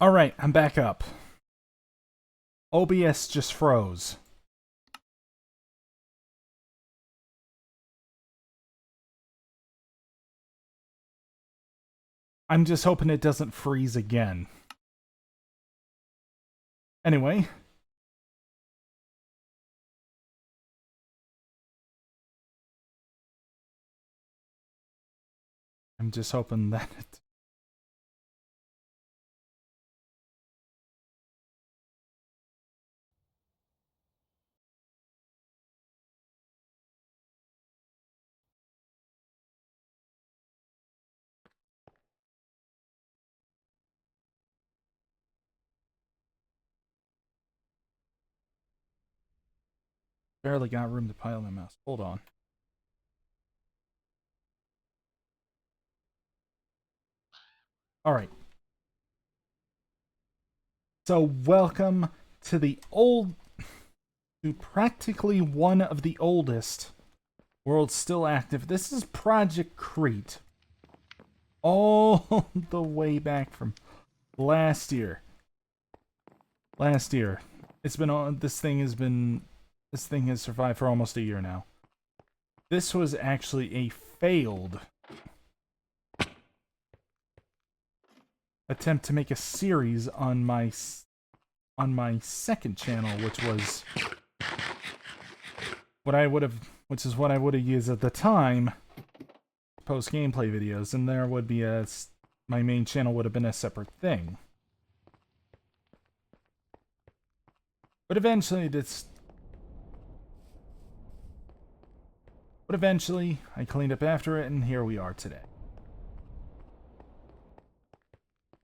Alright, I'm back up. OBS just froze. I'm just hoping it doesn't freeze again. Anyway. I'm just hoping that it... Barely got room to pile my mouse. Hold on. Alright. So, welcome to to practically one of the oldest worlds still active. This is Project Crete. All the way back from last year. It's been on. This thing has survived for almost a year now. This was actually a failed attempt to make a series on my second channel, which is what I would have used at the time to post gameplay videos, and there would be my main channel would have been a separate thing. But eventually I cleaned up after it, and here we are today.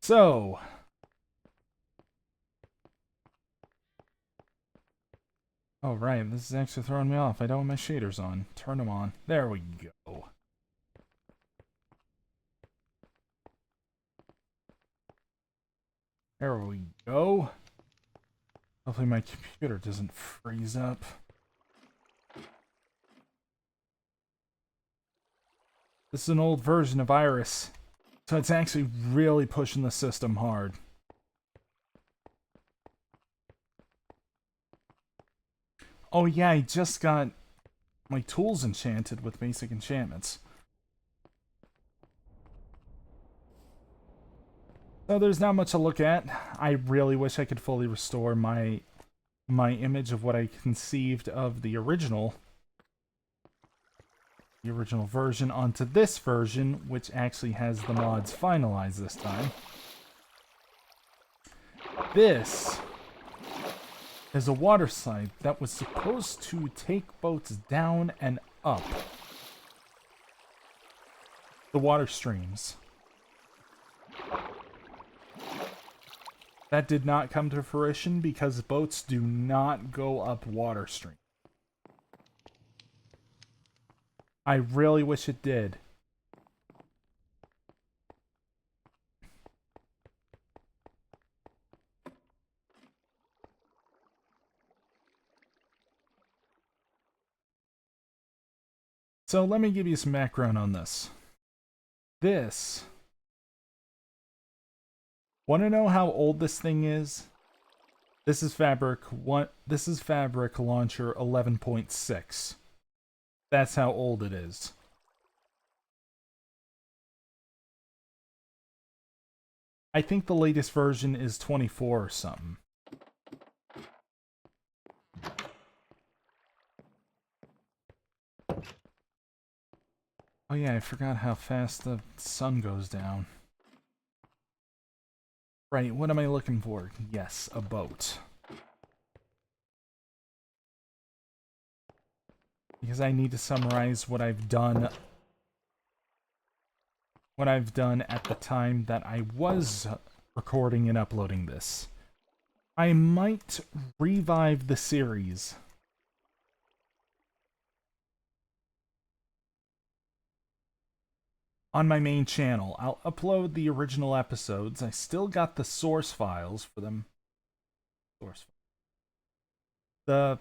So, oh right, this is actually throwing me off. I don't have my shaders on. Turn them on. There we go. There we go. Hopefully my computer doesn't freeze up. This is an old version of Iris, so it's actually really pushing the system hard. Oh yeah, I just got my tools enchanted with basic enchantments. So there's not much to look at. I really wish I could fully restore my image of what I conceived of the original version onto this version, which actually has the mods finalized this time. This is a water slide that was supposed to take boats down and up the water streams. That did not come to fruition because boats do not go up water stream. I really wish it did. So let me give you some background on this. Want to know how old this thing is? This is Fabric Launcher 11.6. That's how old it is. I think the latest version is 24 or something. Oh yeah, I forgot how fast the sun goes down. Right, what am I looking for? Yes, a boat. Because I need to summarize what I've done at the time that I was recording and uploading this. I might revive the series. On my main channel. I'll upload the original episodes. I still got the source files for them. The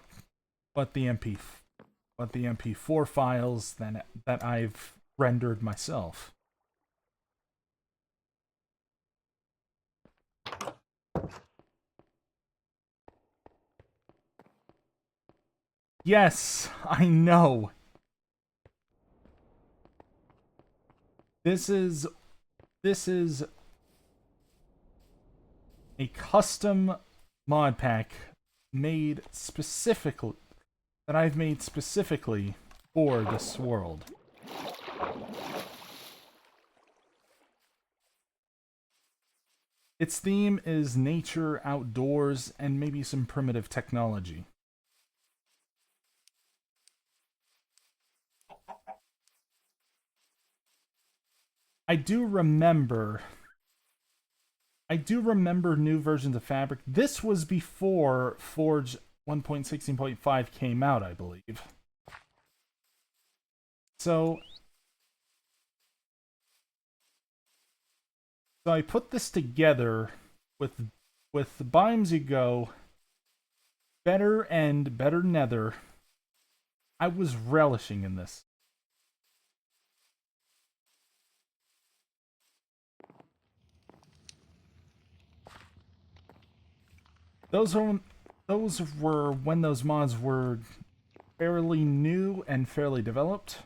MP4 files that I've rendered myself. Yes, I know. This is a custom mod pack made specifically that I've made specifically for this world. Its theme is nature, outdoors, and maybe some primitive technology. I do remember new versions of Fabric. This was before Forge 1.16.5 came out, I believe. So I put this together with Bimes You Go, Better and Better Nether. I was relishing in this. Those were when those mods were fairly new and fairly developed.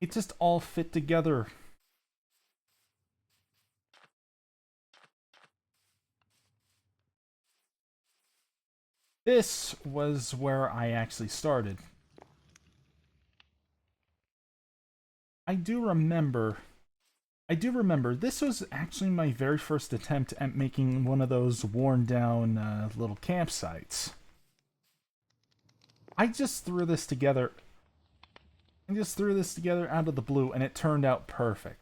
It just all fit together. This was where I actually started. I do remember this was actually my very first attempt at making one of those worn down little campsites. I just threw this together out of the blue, and it turned out perfect.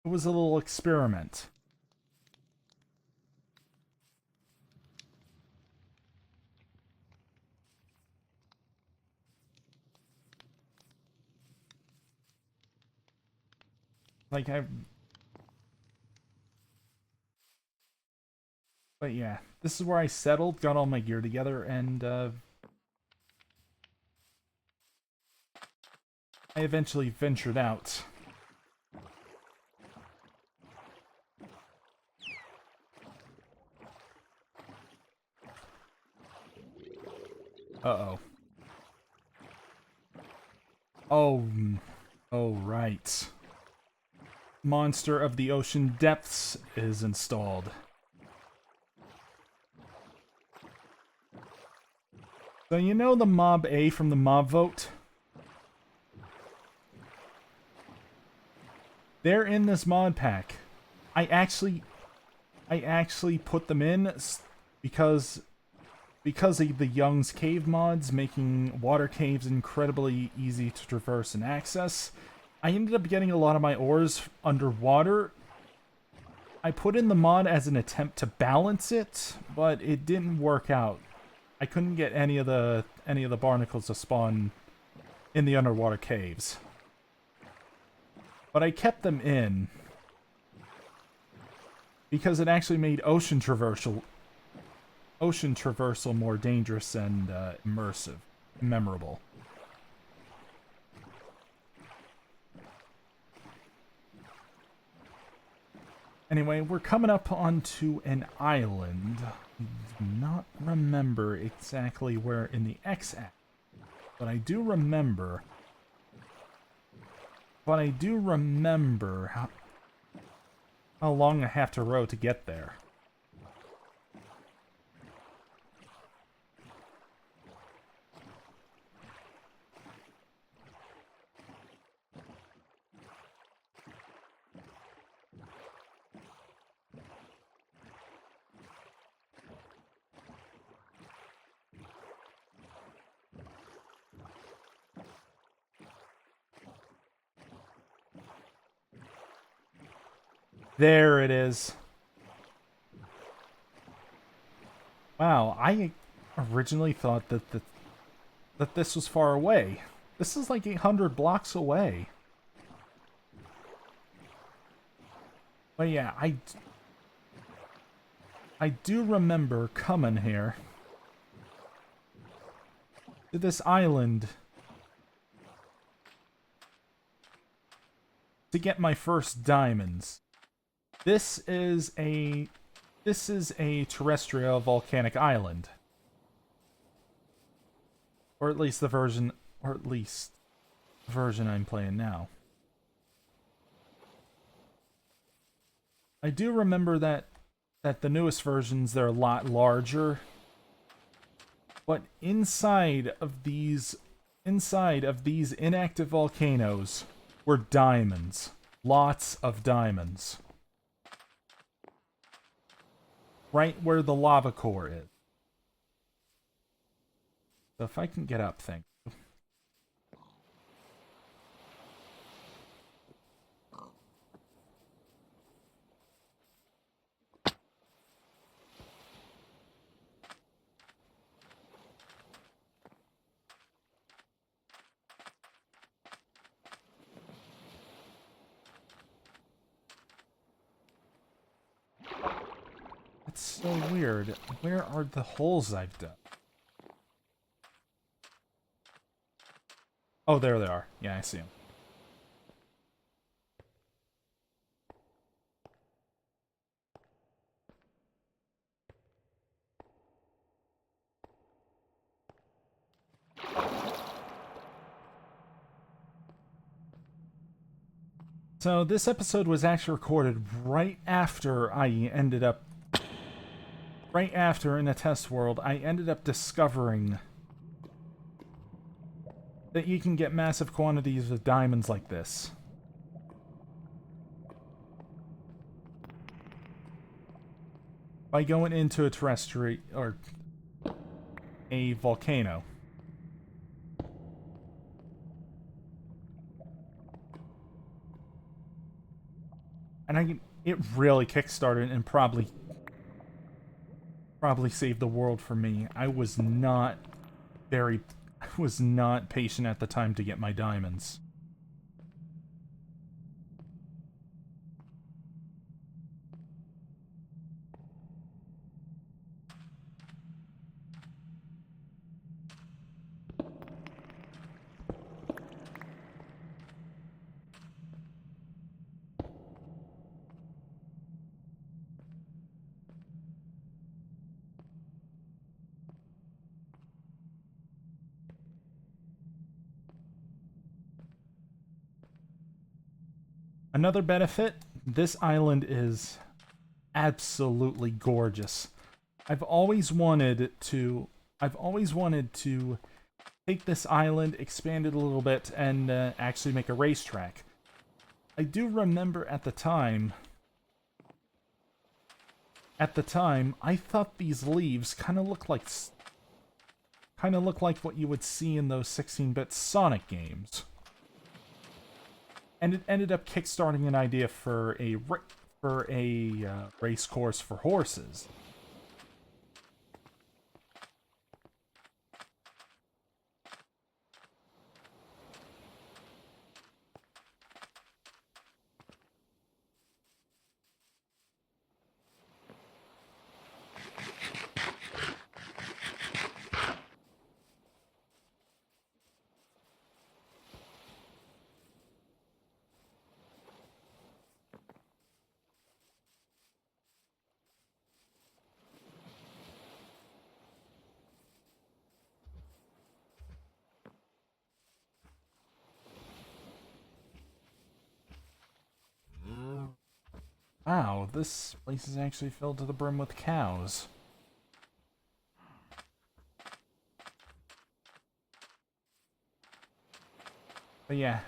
It was a little experiment. Like but yeah, this is where I settled, got all my gear together, and I eventually ventured out. Uh-oh. Oh, right. Monster of the Ocean Depths is installed. So you know the Mob A from the Mob Vote? They're in this mod pack. I actually put them in because of the Young's Cave mods, making water caves incredibly easy to traverse and access. I ended up getting a lot of my ores underwater. I put in the mod as an attempt to balance it, but it didn't work out. I couldn't get any of the barnacles to spawn in the underwater caves. But I kept them in because it actually made ocean traversal more dangerous and immersive, memorable. Anyway, we're coming up onto an island. I do not remember exactly where in the X-axis, but I do remember how long I have to row to get there. There it is. Wow, I originally thought that this was far away. This is like 800 blocks away. But yeah, I do remember coming here to this island to get my first diamonds. This is a terrestrial volcanic island. Or at least the version I'm playing now. I do remember that the newest versions, they're a lot larger. But inside of these inactive volcanoes were diamonds. Lots of diamonds. Right where the lava core is. So if I can get up, thank you. It's so weird. Where are the holes I've dug? Oh, there they are. Yeah, I see them. So this episode was actually recorded right after in a test world, I ended up discovering that you can get massive quantities of diamonds like this. By going into a terrestrial, or a volcano. And it really kickstarted and probably saved the world for me. I was not patient at the time to get my diamonds. Another benefit, this island is absolutely gorgeous. I've always wanted to take this island, expand it a little bit, and actually make a racetrack. I do remember at the time, I thought these leaves kind of look like what you would see in those 16-bit Sonic games. And it ended up kickstarting an idea for a race course for horses. Wow, this place is actually filled to the brim with cows. But yeah.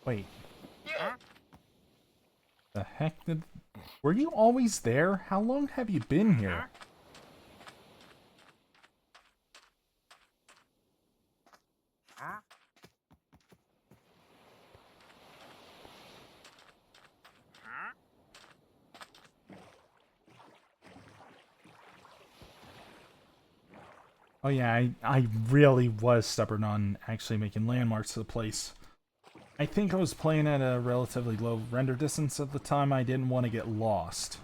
Wait. The heck did... Were you always there? How long have you been here? Oh yeah, I really was stubborn on actually making landmarks to the place. I think I was playing at a relatively low render distance at the time. I didn't want to get lost.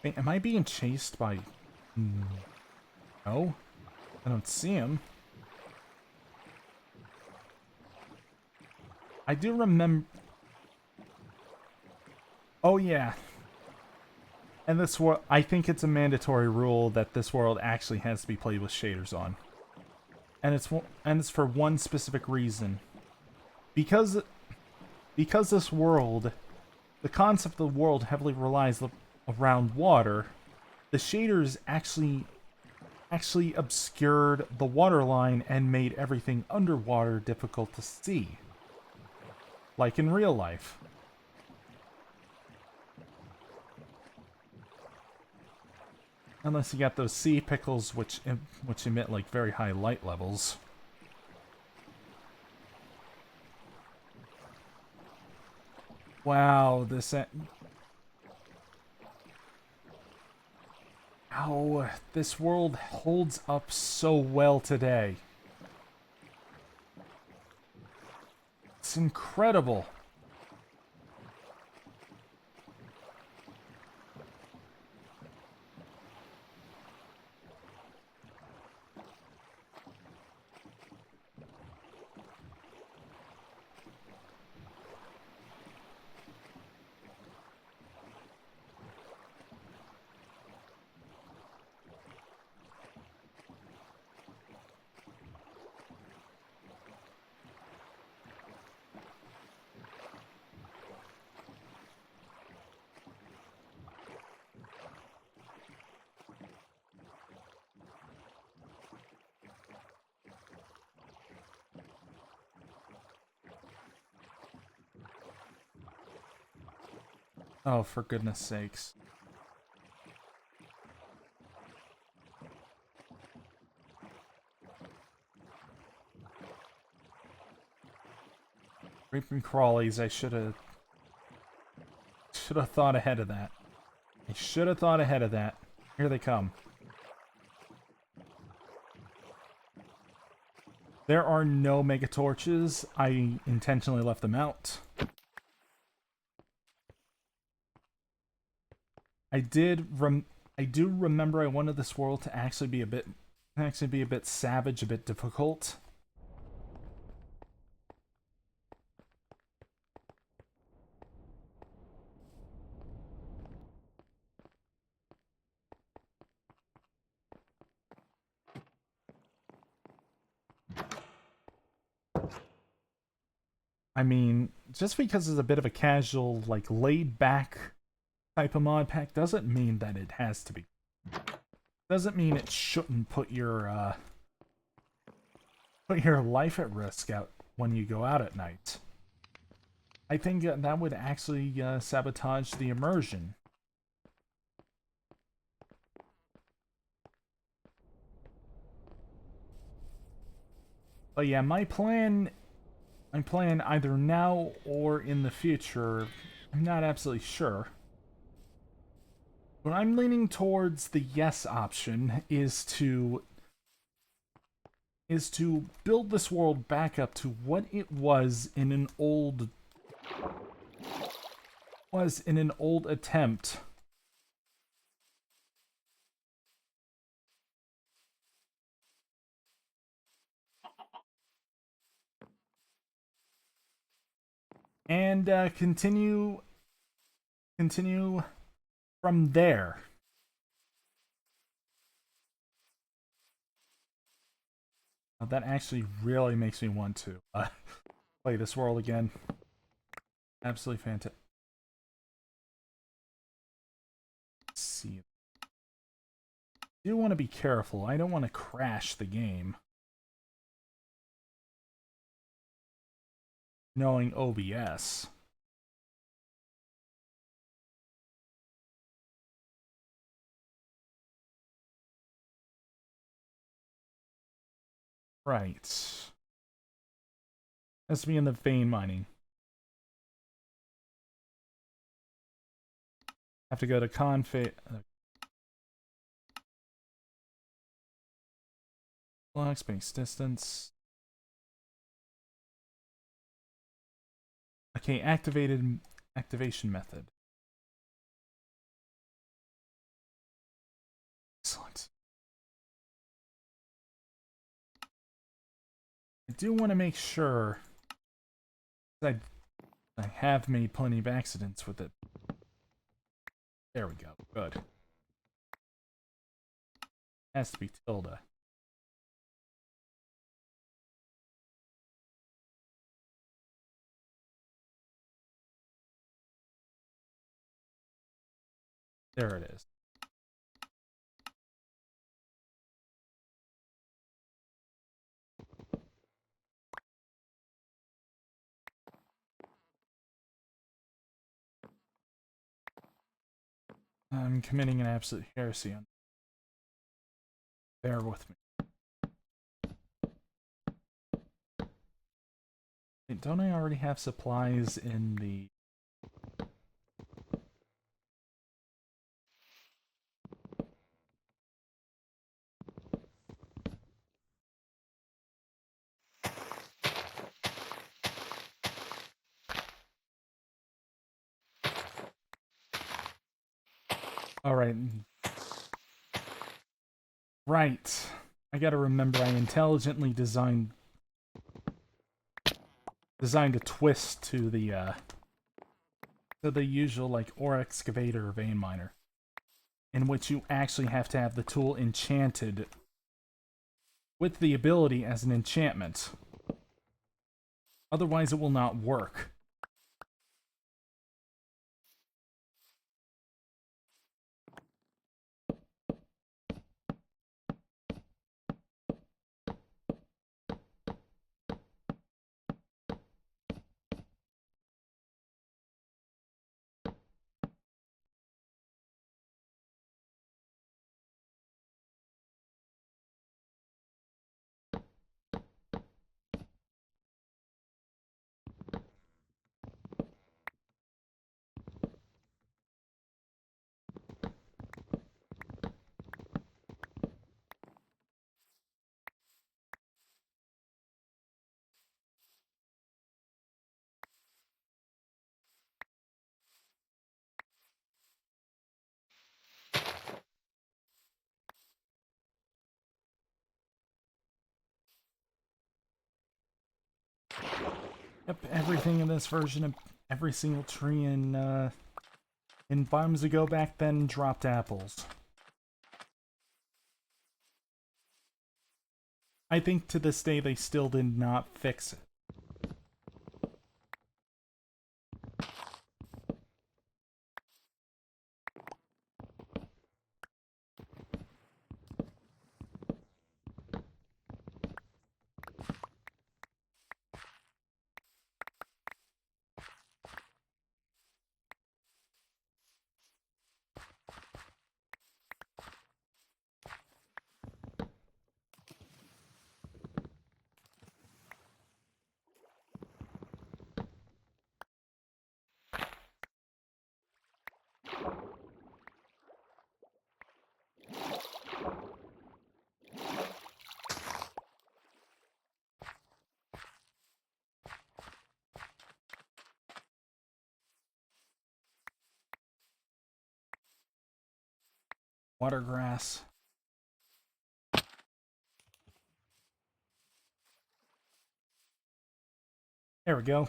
Wait, am I being chased by... No? I don't see him. I do remember... Oh yeah. And this world, I think it's a mandatory rule that this world actually has to be played with shaders on. And it's for one specific reason. Because this world, the concept of the world heavily relies around water, the shaders actually obscured the water line and made everything underwater difficult to see. Like in real life. Unless you got those sea pickles which emit like very high light levels. Wow, Ow, this world holds up so well today. It's incredible. Oh, for goodness sakes. Creeping crawlies, I should have thought ahead of that. I should have thought ahead of that. Here they come. There are no mega torches. I intentionally left them out. I do remember I wanted this world to actually be a bit savage, a bit difficult. I mean, just because it's a bit of a casual, like laid back type of mod pack doesn't mean that it has to be. Doesn't mean it shouldn't put your life at risk out when you go out at night. I think that would actually sabotage the immersion. But yeah, my plan either now or in the future. I'm not absolutely sure. But I'm leaning towards the yes option is to build this world back up to what it was in an old attempt and continue from there. That actually really makes me want to play this world again. Absolutely fantastic. See, I do want to be careful. I don't want to crash the game. Knowing OBS. Right. Has to be in the vein mining. Have to go to config. Block space distance. Okay, activation method. Excellent. I do want to make sure I have made plenty of accidents with it. There we go. Good. Has to be tilde. There it is. I'm committing an absolute heresy on. Bear with me. Wait, don't I already have supplies in the... Alright. Right. I gotta remember I intelligently designed a twist to the usual, like, ore excavator or vein miner, in which you actually have to have the tool enchanted with the ability as an enchantment. Otherwise it will not work. Yep, everything in this version of every single tree in Biomes Ago back then dropped apples. I think to this day they still did not fix it. Watergrass. There we go.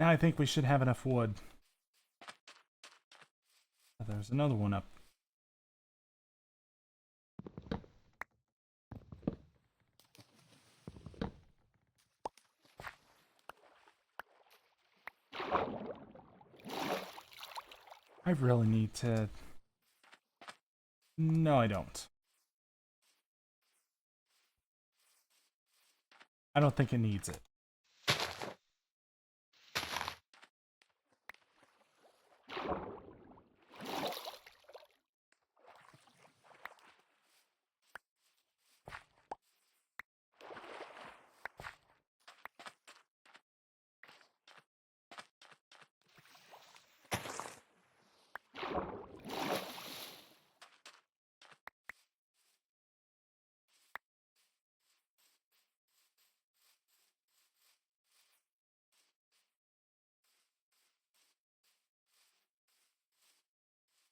Now I think we should have enough wood. There's another one up. I really need to... No, I don't. I don't think it needs it.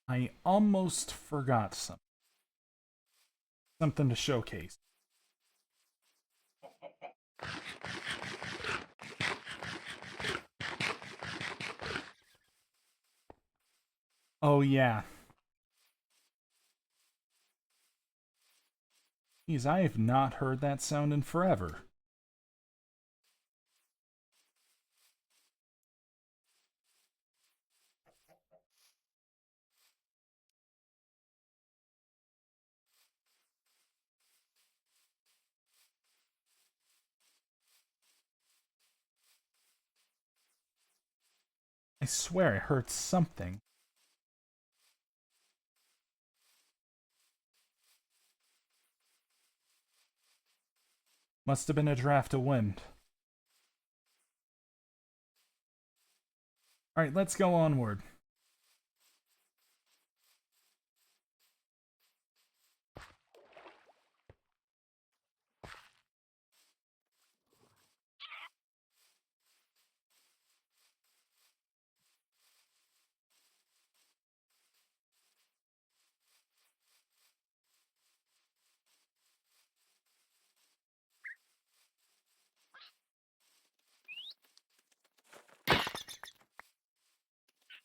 I almost forgot something to showcase. Oh yeah. Geez, I have not heard that sound in forever. I swear I heard something. Must have been a draft of wind. Alright, let's go onward.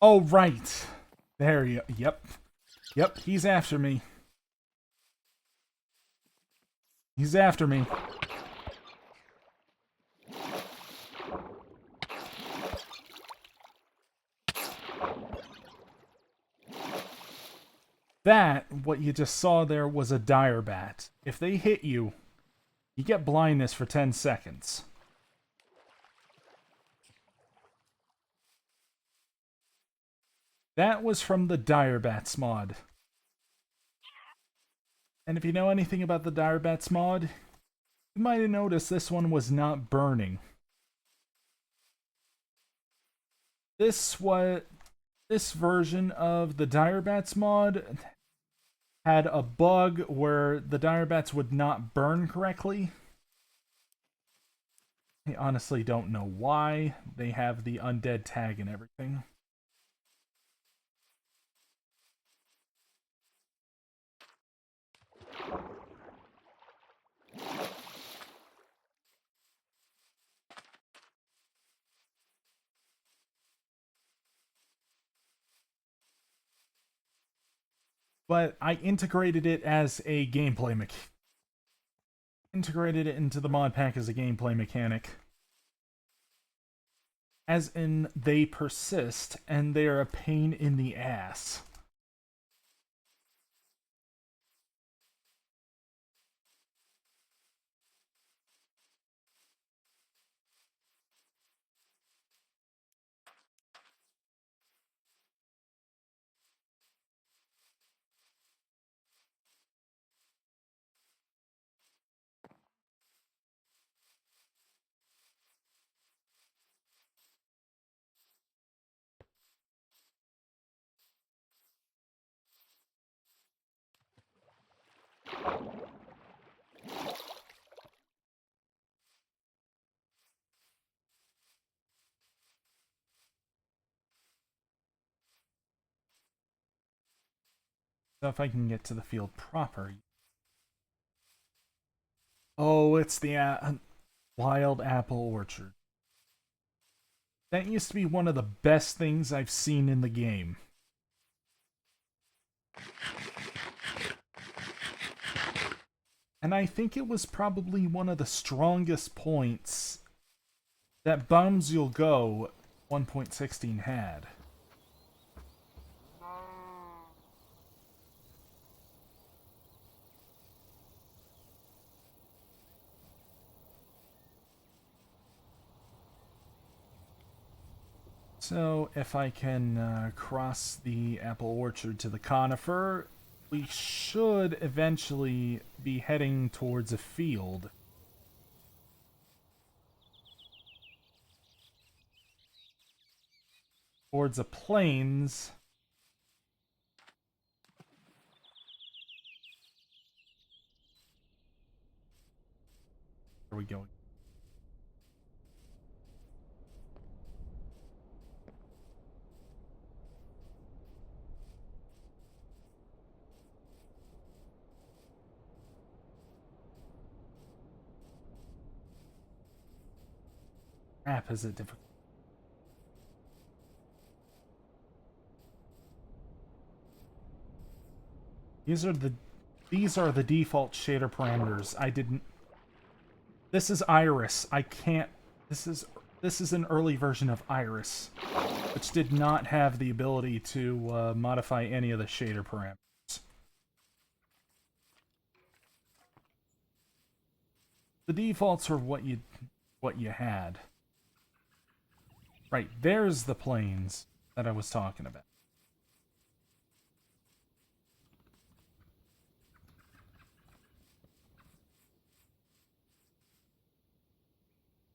Oh, right. There you... Yep. Yep, he's after me. He's after me. That, what you just saw there, was a dire bat. If they hit you, you get blindness for 10 seconds. That was from the Dire Bats mod. And if you know anything about the Dire Bats mod, you might have noticed this one was not burning. This version of the Dire Bats mod had a bug where the Dire Bats would not burn correctly. I honestly don't know why. They have the undead tag and everything. But I integrated it as a gameplay mechanic. Integrated it into the mod pack as a gameplay mechanic. As in, they persist, and they are a pain in the ass. So if I can get to the field proper. Oh, it's the wild apple orchard. That used to be one of the best things I've seen in the game. And I think it was probably one of the strongest points that Bums You'll Go 1.16 had. So if I can cross the apple orchard to the conifer, we should eventually be heading towards a field. Towards a plains. Where are we going? Crap, is it difficult? These are the default shader parameters. I didn't. This is Iris. I can't. This is an early version of Iris, which did not have the ability to modify any of the shader parameters. The defaults were what you had. Right, there's the planes that I was talking about.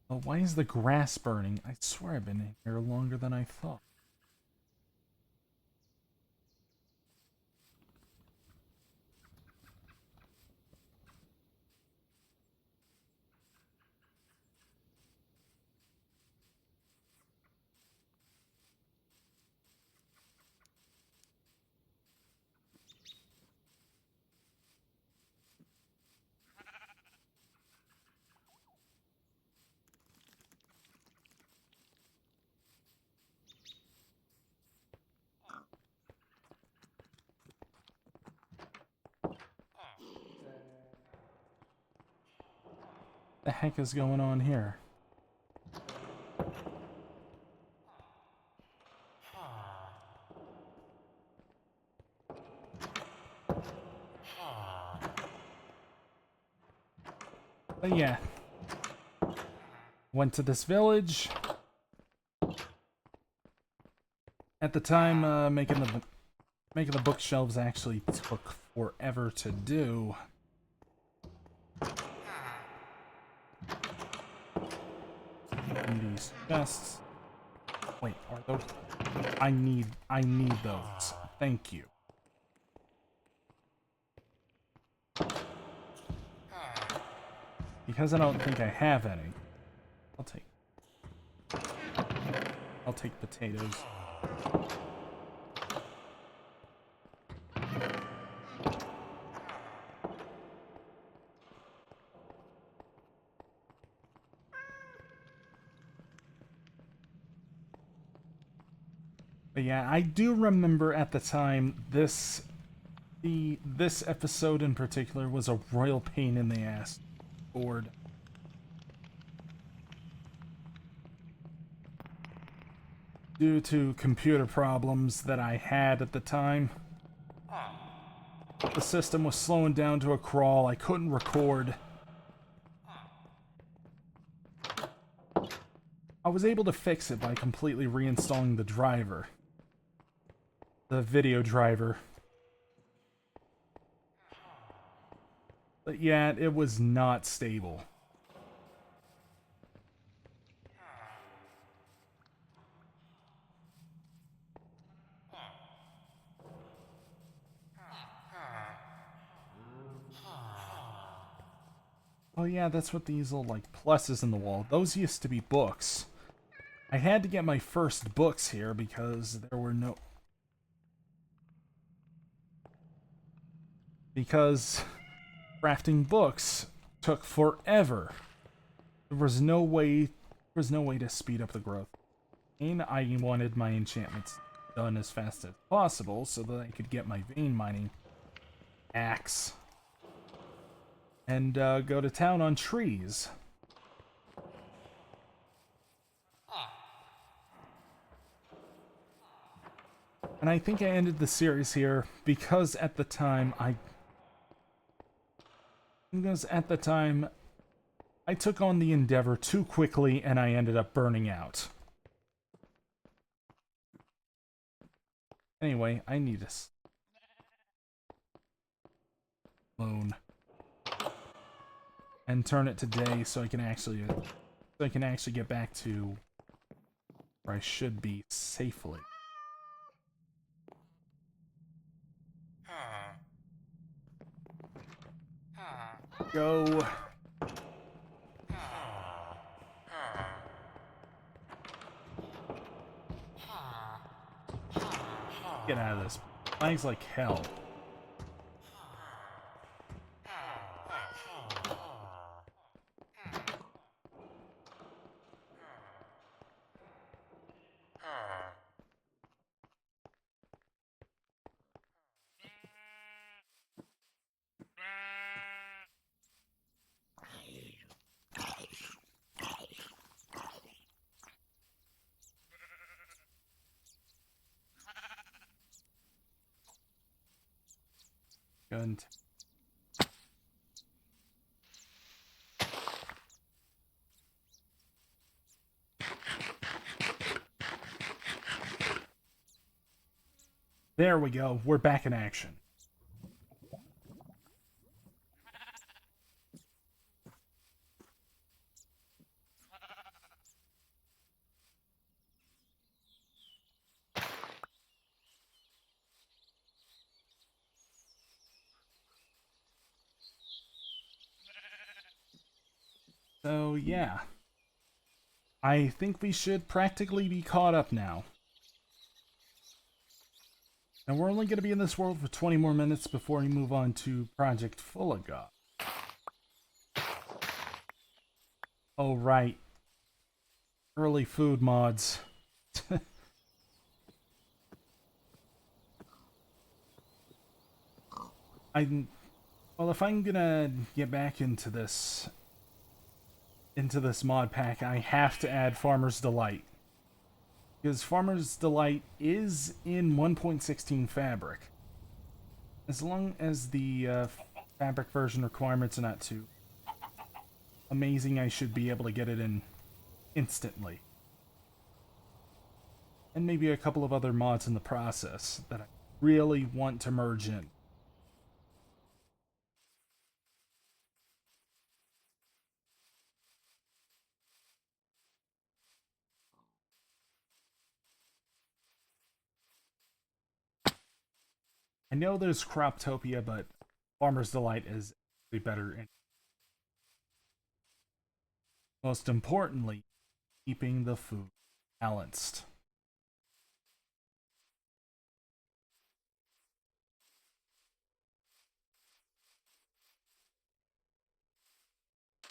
Oh, why is the grass burning? I swear I've been in here longer than I thought. The heck is going on here? But yeah. Went to this village. At the time, making the bookshelves actually took forever to do. And these chests. Wait, are those? I need those. Thank you. Because I don't think I have any. I'll take potatoes. But yeah, I do remember at the time this episode in particular was a royal pain in the ass. Board. Due to computer problems that I had at the time. The system was slowing down to a crawl. I couldn't record. I was able to fix it by completely reinstalling the driver. The video driver. But yeah, it was not stable. Oh yeah, that's what these little, like, pluses in the wall. Those used to be books. I had to get my first books here because there were no... Because crafting books took forever. There was no way to speed up the growth. And I wanted my enchantments done as fast as possible so that I could get my vein mining axe and go to town on trees. And I think I ended the series here because at the time I took on the endeavor too quickly and I ended up burning out. Anyway, I need a loan and turn it to day so I can actually get back to where I should be safely. Go. Get out of this. Lags like hell. Good. There we go. We're back in action. So, yeah. I think we should practically be caught up now. And we're only going to be in this world for 20 more minutes before we move on to Project Fullaga. Oh, right. Early food mods. Well, if I'm gonna get back into this mod pack, I have to add Farmer's Delight. Because Farmer's Delight is in 1.16 Fabric. As long as the Fabric version requirements are not too amazing, I should be able to get it in instantly. And maybe a couple of other mods in the process that I really want to merge in. I know there's Croptopia, but Farmer's Delight is actually better. And most importantly, keeping the food balanced.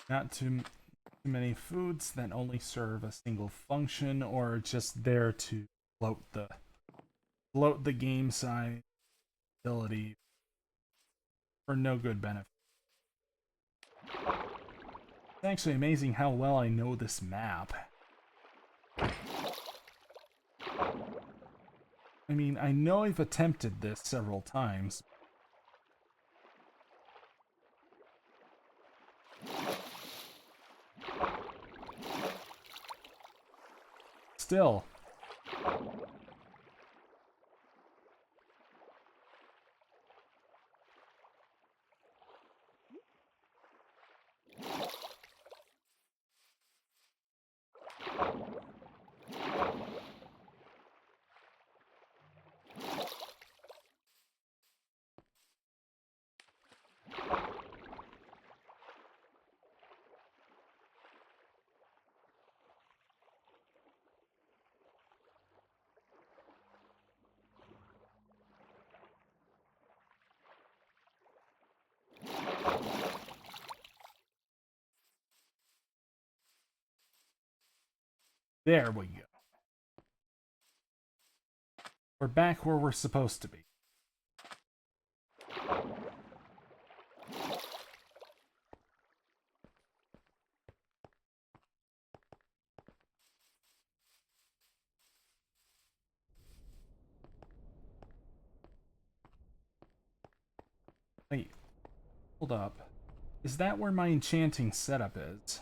Not too many foods that only serve a single function or are just there to bloat the game size ability for no good benefit. It's actually amazing how well I know this map. I mean, I know I've attempted this several times. Still. There we go. We're back where we're supposed to be. Wait, hold up. Is that where my enchanting setup is?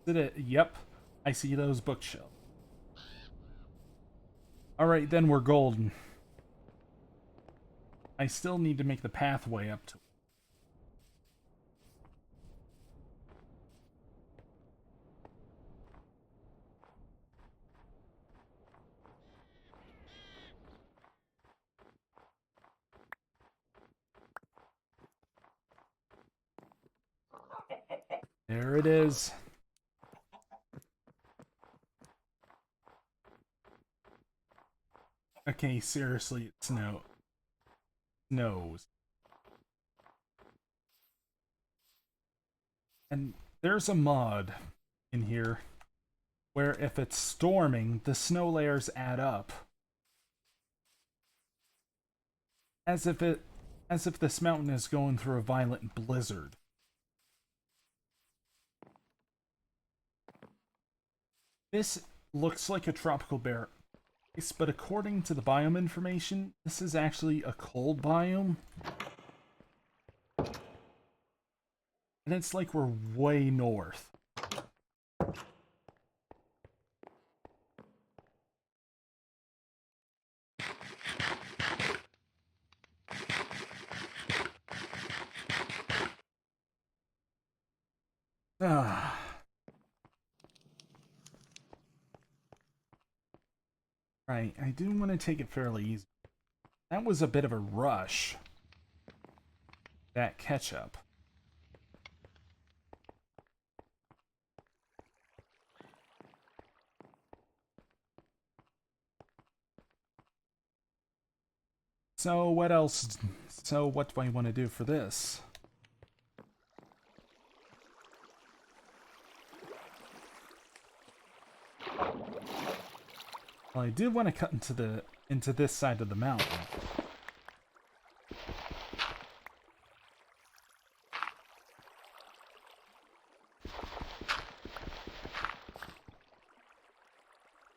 Is it? Yep. I see those bookshelves. Alright, then we're golden. I still need to make the pathway up to it. There it is. Okay, seriously, it snows. And there's a mod in here where if it's storming, the snow layers add up. As if this mountain is going through a violent blizzard. This looks like a tropical bear. ice, but according to the biome information, this is actually a cold biome. And it's like we're way north. Ah. Right, I do want to take it fairly easy. That was a bit of a rush. That ketchup. So what else? So what do I want to do for this? Well, I do want to cut into this side of the mountain.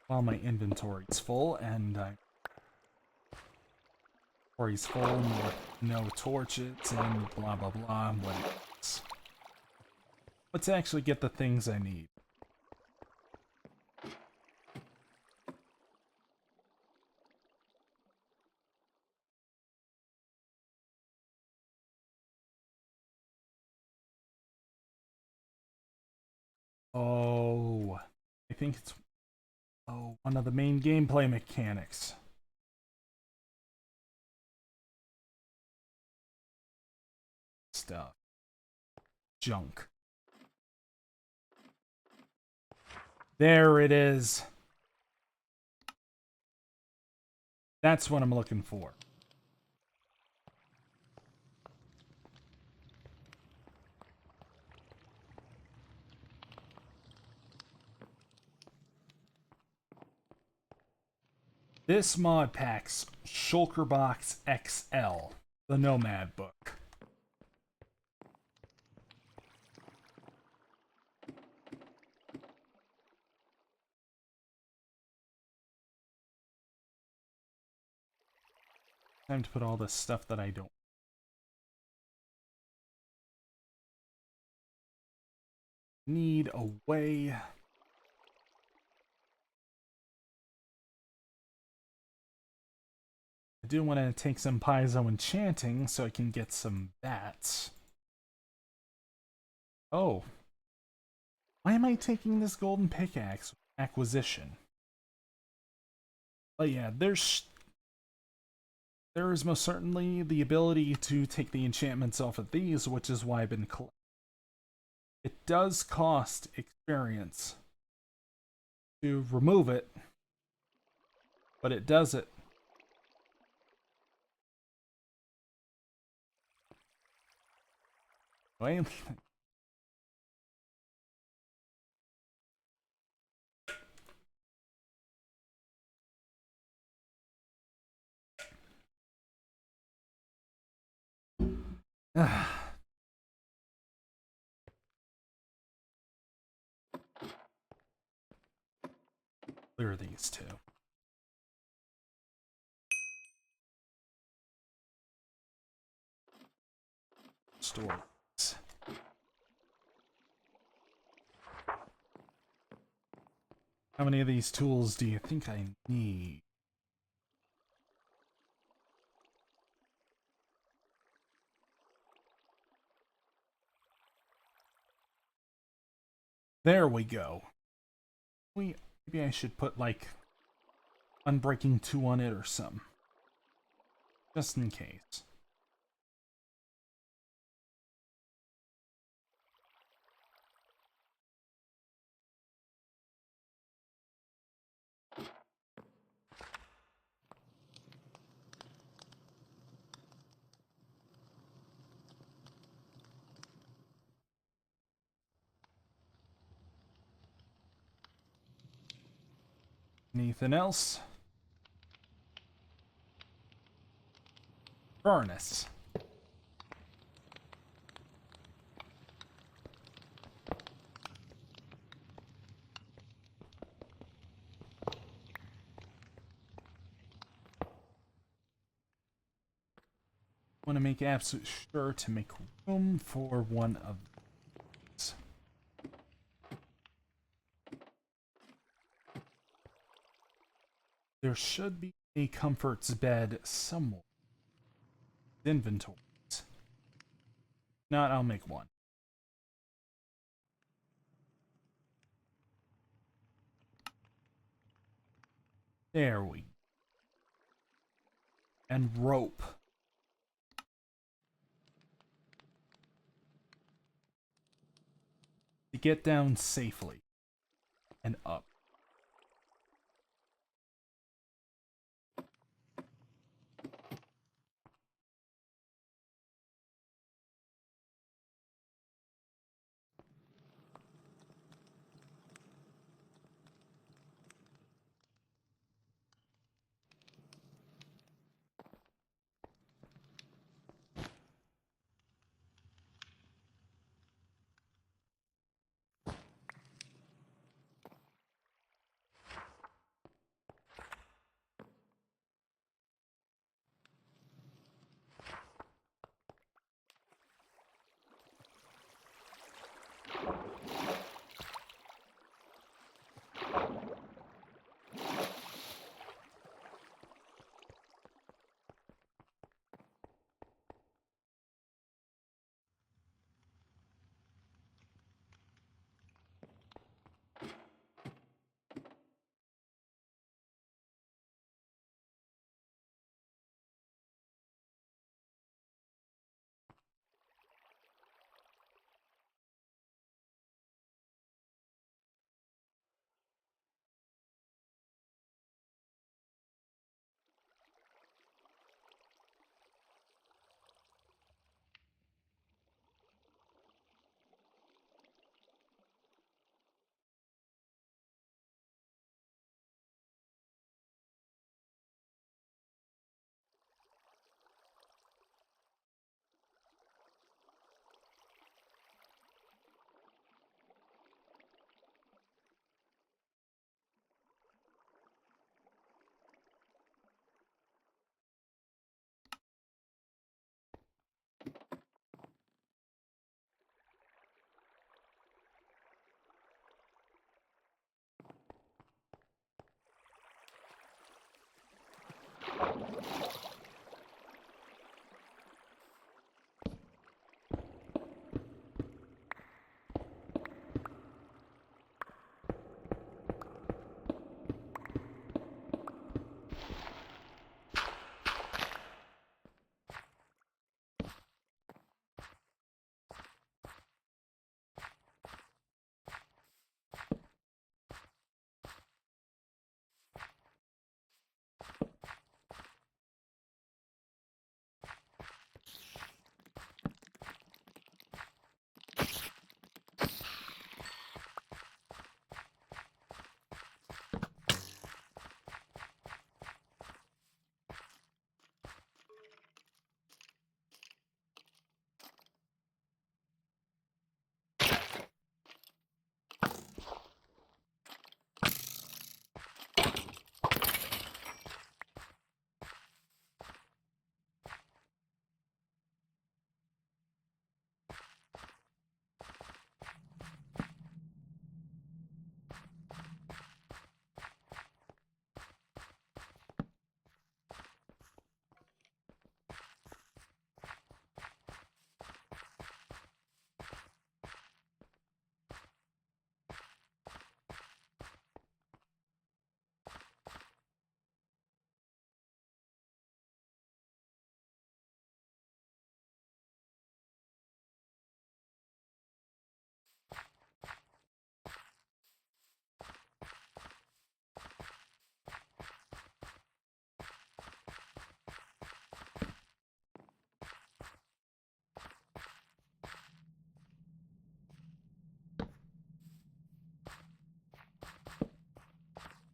While my inventory's full and inventory's full, no torches and blah blah blah. What else? Let's actually get the things I need. Oh, I think it's one of the main gameplay mechanics. Stuff. Junk. There it is. That's what I'm looking for. This mod pack's Shulker Box XL, the Nomad book. Time to put all this stuff that I don't need away. I do want to take some Paizo enchanting so I can get some bats. Oh. Why am I taking this golden pickaxe acquisition? But yeah, there is most certainly the ability to take the enchantments off of these, which is why I've been collecting. It does cost experience to remove it, but it does it. Wait. Clear these two. Store. How many of these tools do you think I need? There we go. Maybe I should put like Unbreaking 2 on it or something. Just in case. Anything else? Furnace. want to make absolute sure to make room for one of these. There should be a comforts bed somewhere. Inventories. Not, I'll make one. There we go. And rope. To get down safely. And up.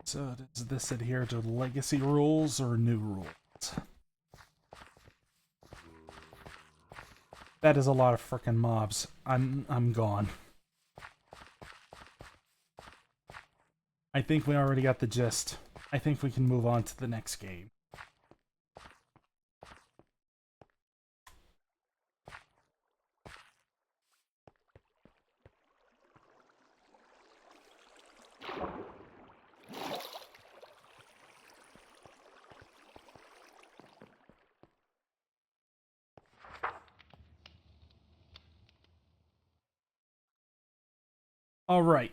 So does this adhere to legacy rules or new rules? That is a lot of frickin' mobs. I'm gone. I think we already got the gist. I think we can move on to the next game. Alright.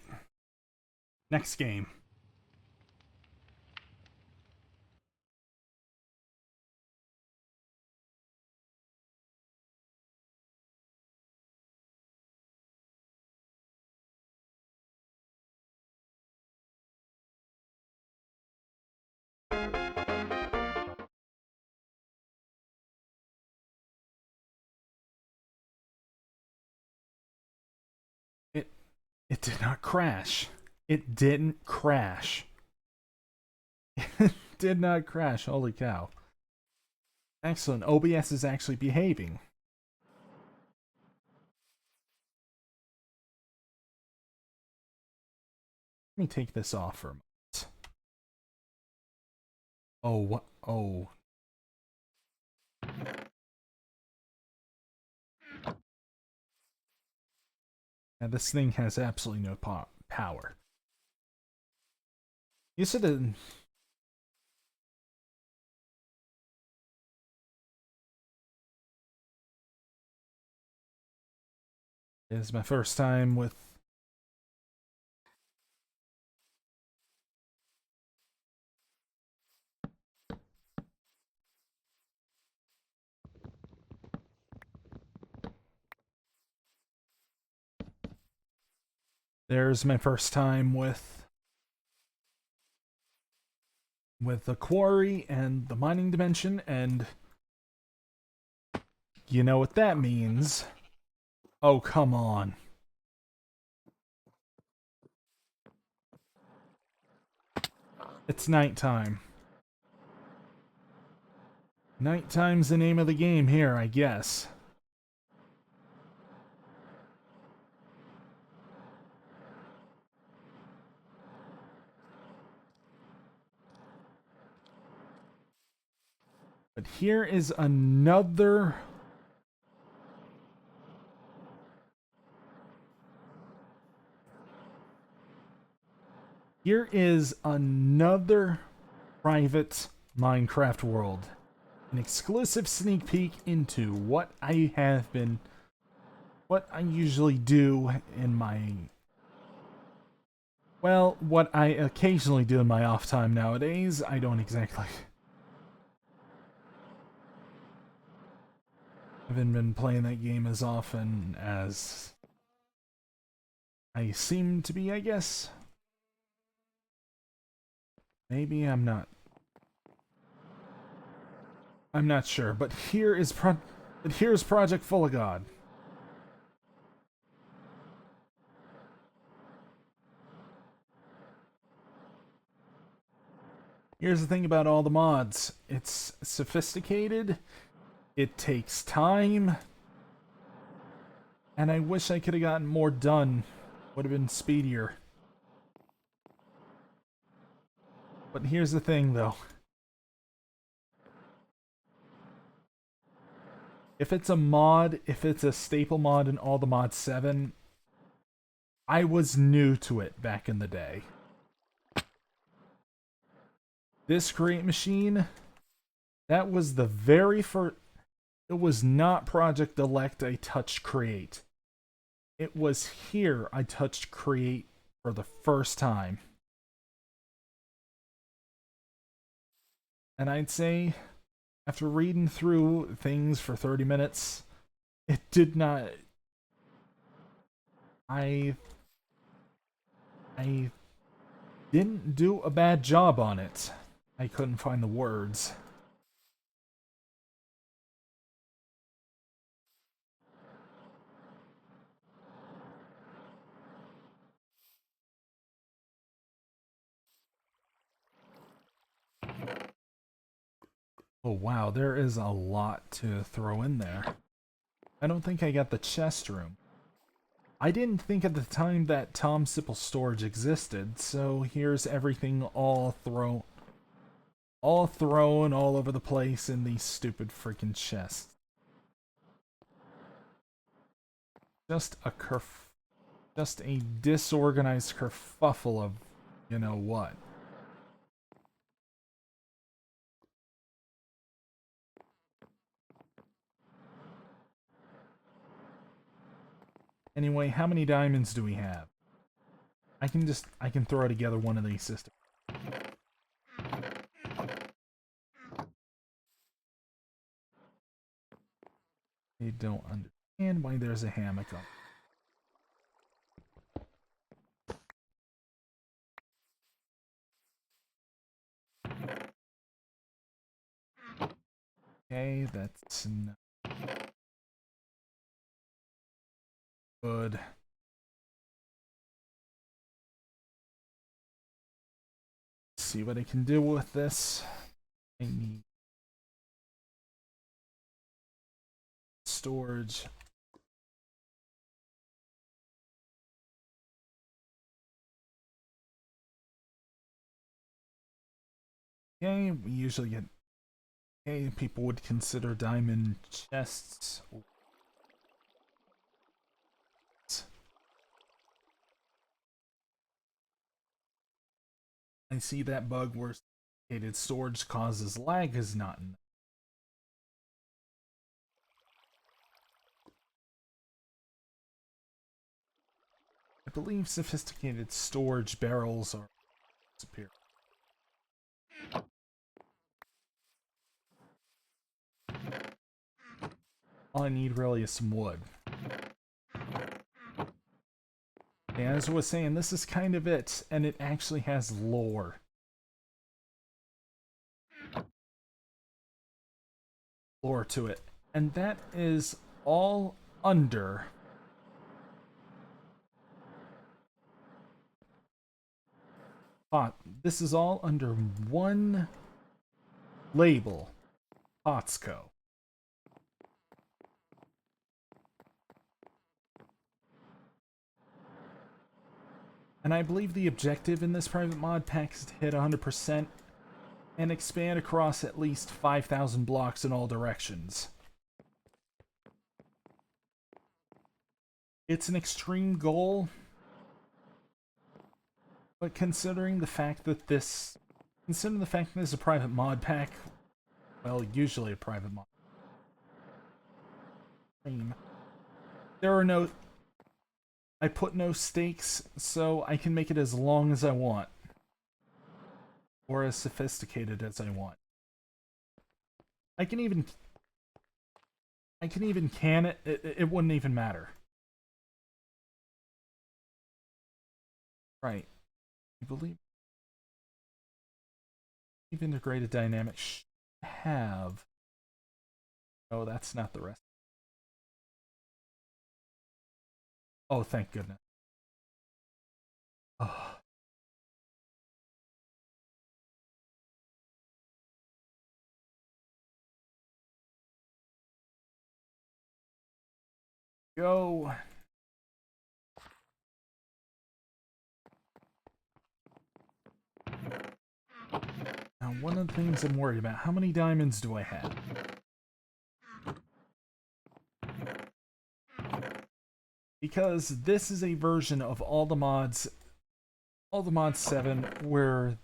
Next game. It did not crash. It didn't crash. It did not crash. Holy cow. Excellent. OBS is actually behaving. Let me take this off for a moment. Oh, what? Oh. Now, this thing has absolutely no power. You said it. It's my first time with. There's my first time with the quarry and the mining dimension, and you know what that means. Oh, come on. It's nighttime. Nighttime's the name of the game here, I guess. But here is another. Here is another private Minecraft world. An exclusive sneak peek into what I usually do in my, well, what I occasionally do in my off time nowadays. I haven't been playing that game as often as I seem to be, I guess. Maybe I'm not sure, but here's Project Full of God. Here's the thing about all the mods. It's sophisticated, it takes time, and I wish I could have gotten more done. Would have been speedier. But here's the thing, though. If it's a mod, if it's a staple mod in all the mods 7, I was new to it back in the day. This create machine, that was the very first. It was not Project Elect I touched create. It was here I touched create for the first time. And I'd say, after reading through things for 30 minutes, it did not. I didn't do a bad job on it. I couldn't find the words. Oh wow, there is a lot to throw in there. I don't think I got the chest room. I didn't think at the time that Tom Sipple storage existed, so here's everything all thrown all over the place in these stupid freaking chests. Just a disorganized kerfuffle of you know what. Anyway, how many diamonds do we have? I can throw together one of these systems. They don't understand why there's a hammock on. Okay, that's not good. Let's see what I can do with this. I need storage. Okay, we usually get. Okay, people would consider diamond chests. I see that bug where stated storage causes lag is not in. I believe sophisticated storage barrels are superior. All I need really is some wood. And as I was saying, this is kind of it, and it actually has lore. Lore to it. And that is all under this is all under one label, Potsco. And I believe the objective in this private mod pack is to hit 100% and expand across at least 5,000 blocks in all directions. It's an extreme goal, but considering the fact that this is a private mod pack, well, usually a private mod. There are no. I put no stakes, so I can make it as long as I want. Or as sophisticated as I want. I can even can it. It wouldn't even matter. Right. I believe integrated dynamics should have. Oh, that's not the rest. Oh, thank goodness. Oh. Go. Now, one of the things I'm worried about, how many diamonds do I have? Because this is a version of all the mods 7 where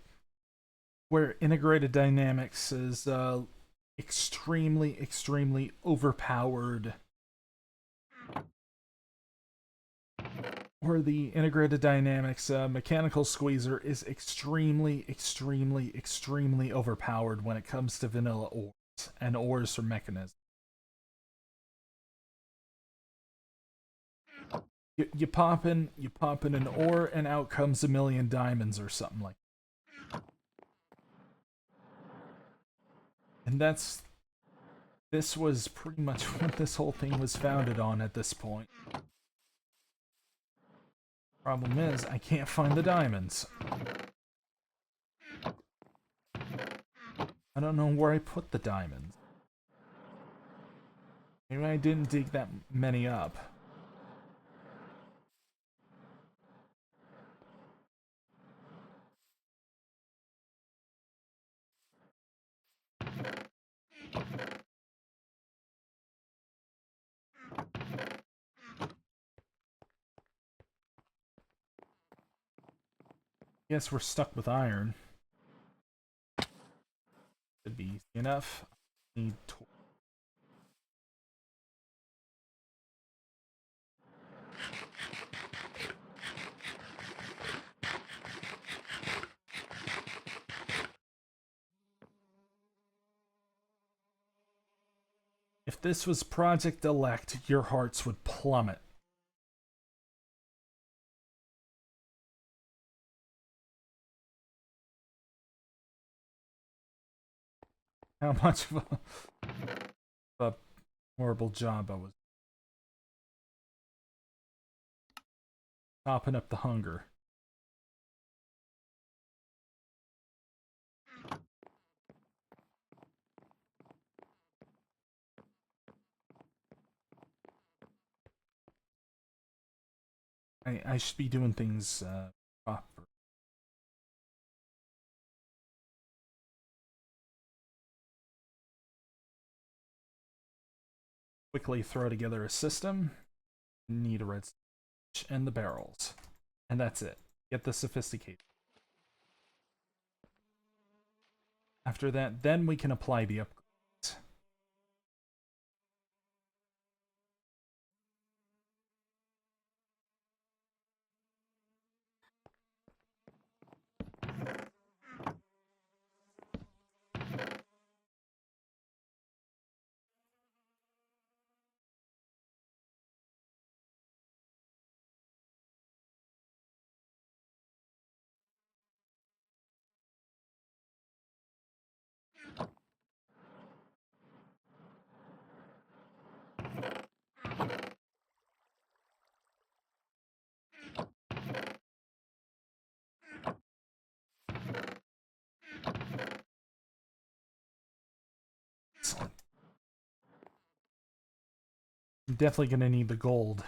integrated dynamics is extremely overpowered. Where the integrated dynamics mechanical squeezer is extremely overpowered when it comes to vanilla ores and ores from mechanisms. You pop in an ore and out comes a million diamonds or something like that. And this was pretty much what this whole thing was founded on at this point. Problem is, I can't find the diamonds. I don't know where I put the diamonds. Maybe I didn't dig that many up. Guess we're stuck with iron. Should be easy enough. Need this was Project Elect, your hearts would plummet. How much of a horrible job I was. Topping up the hunger. I should be doing things proper. Quickly throw together a system. Need a red switch and the barrels. And that's it. Get the sophisticated. After that, then we can apply the upgrades. Excellent. I'm definitely gonna need the gold.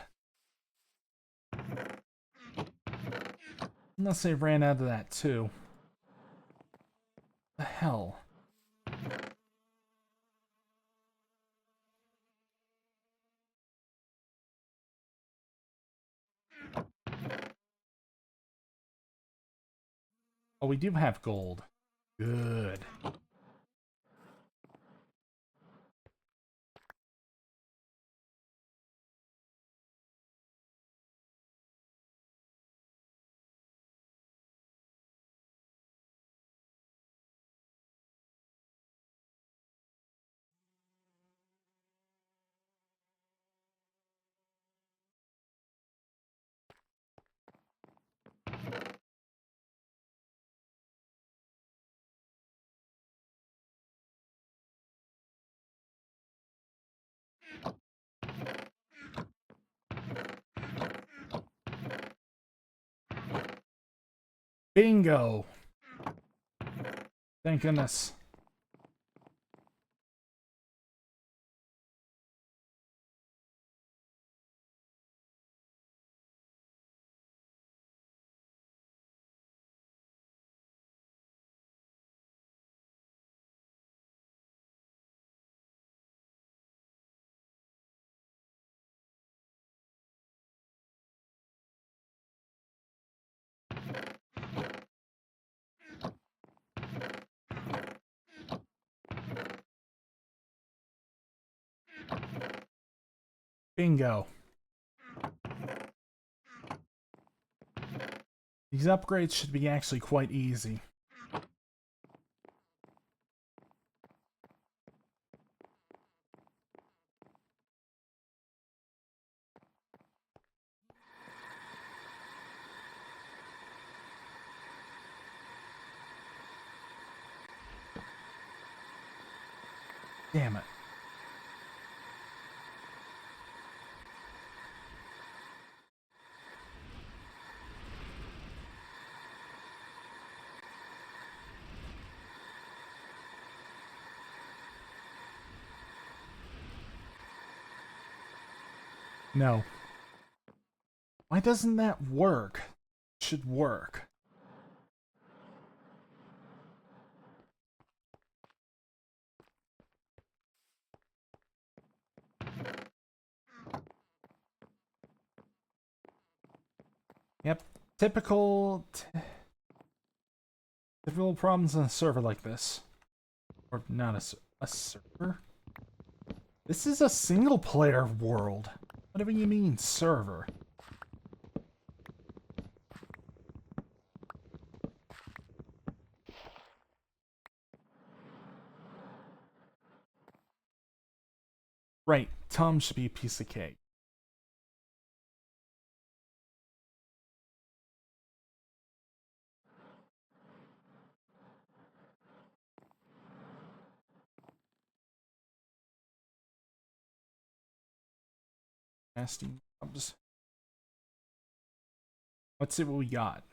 Unless they ran out of that too. The hell? Oh, we do have gold. Good. Bingo! Thank goodness. Bingo. These upgrades should be actually quite easy. Damn it. No. Why doesn't that work? It should work. Yep. Typical problems on a server like this. Or not a server? This is a single player world. Whatever you mean, server. Right, Tom should be a piece of cake. Nasty mobs. Let's see what we got.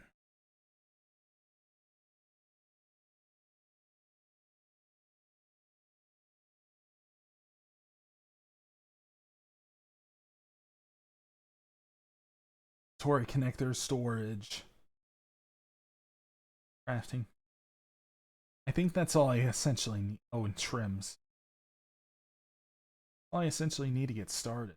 Tori connector, storage, crafting. I think that's all I essentially need. Oh, and trims. All I essentially need to get started.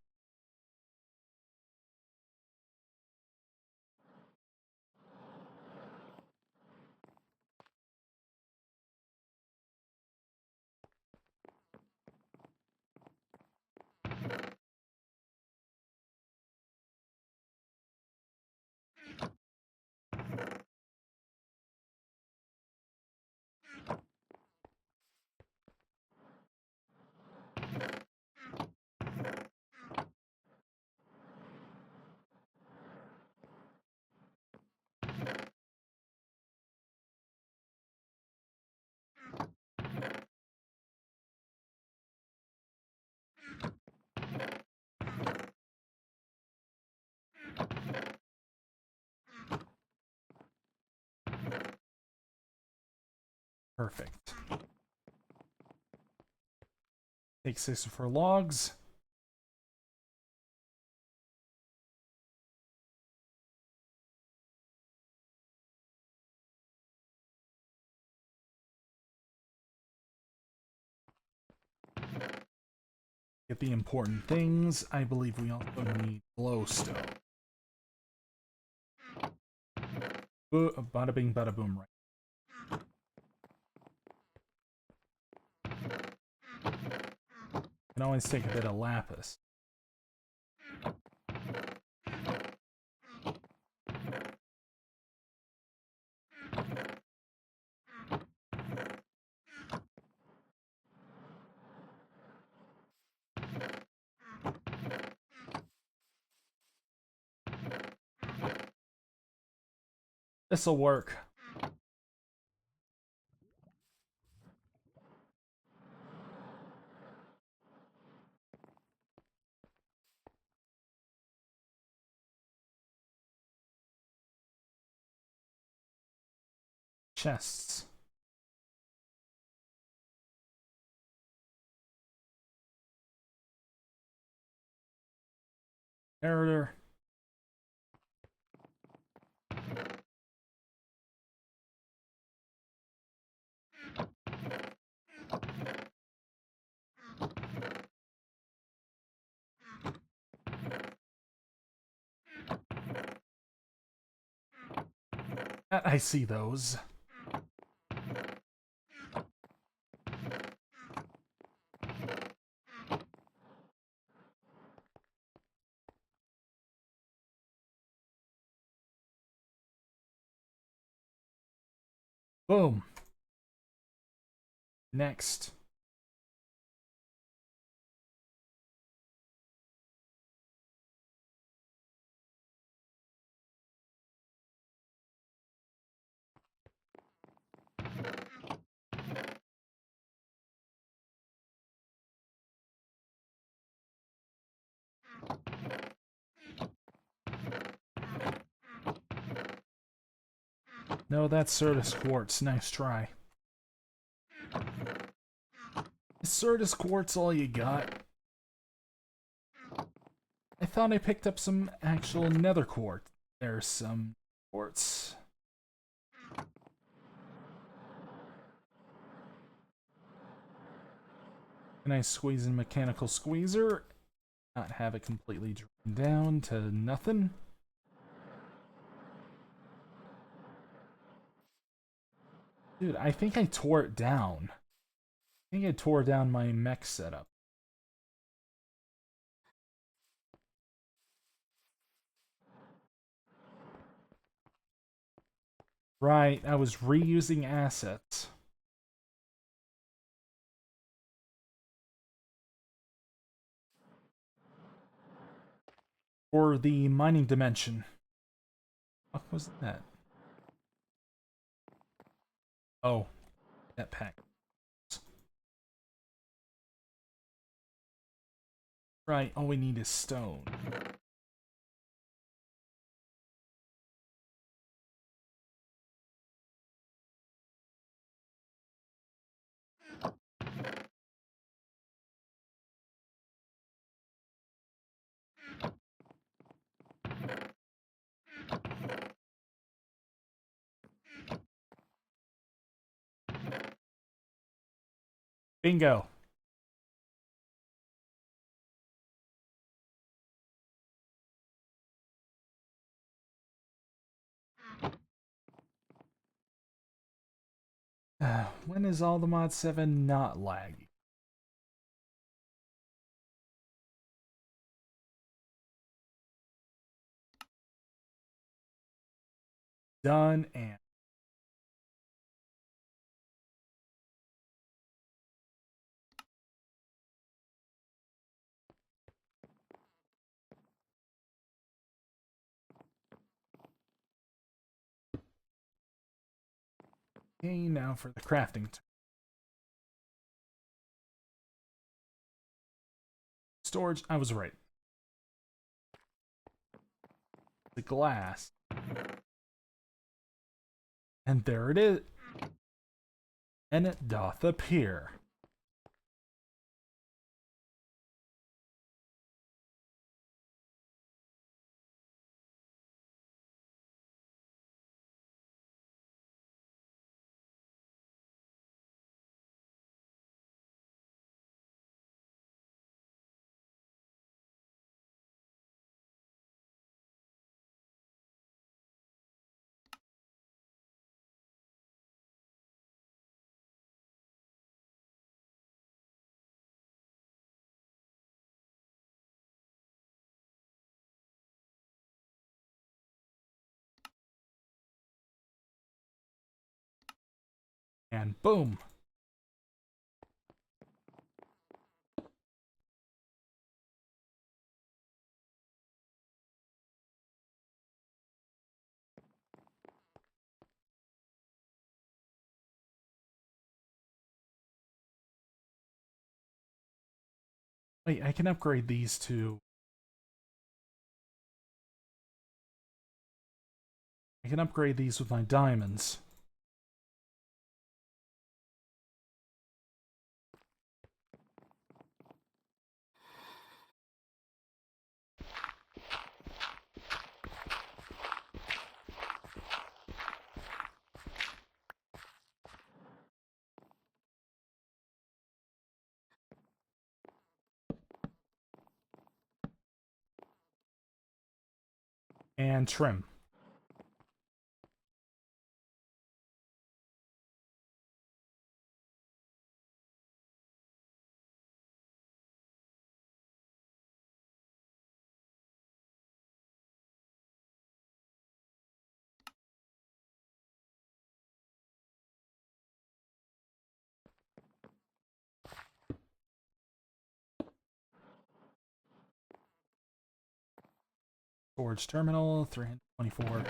Perfect. Take 6 for logs. Get the important things. I believe we also need glowstone. Bada bing, bada boom, right. Can always take a bit of lapis. This'll work. Chests. Error. I see those. Boom. Next. No, that's Certus Quartz. Nice try. Is Certus Quartz all you got? I thought I picked up some actual nether quartz. There's some quartz. Can I squeeze in mechanical squeezer? Not have it completely drained down to nothing. Dude, I think I tore it down. I think I tore down my mech setup. Right, I was reusing assets. For the mining dimension. What was that? Oh, that pack. Right, all we need is stone. Bingo. When is all the mod 7 not laggy? Done and okay, now for the crafting. Storage, I was right. The glass. And there it is. And it doth appear. And boom. Wait, I can upgrade these to... I can upgrade these with my diamonds. And trim. Storage terminal, 324.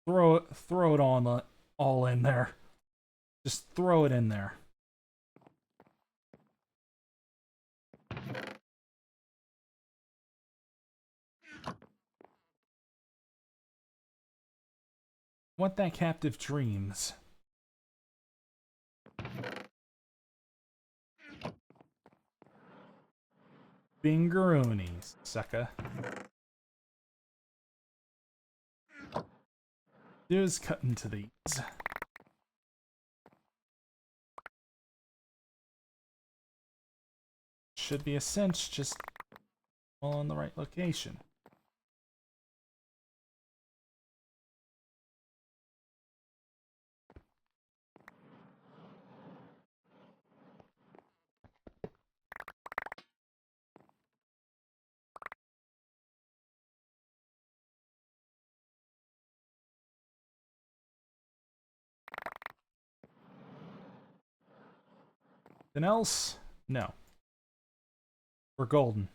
Throw it all in there. Just throw it in there. Want that captive dreams. Bingaroonies, sucker. Just cut into these. Should be a cinch, just all in the right location. Anything else? No. We're golden.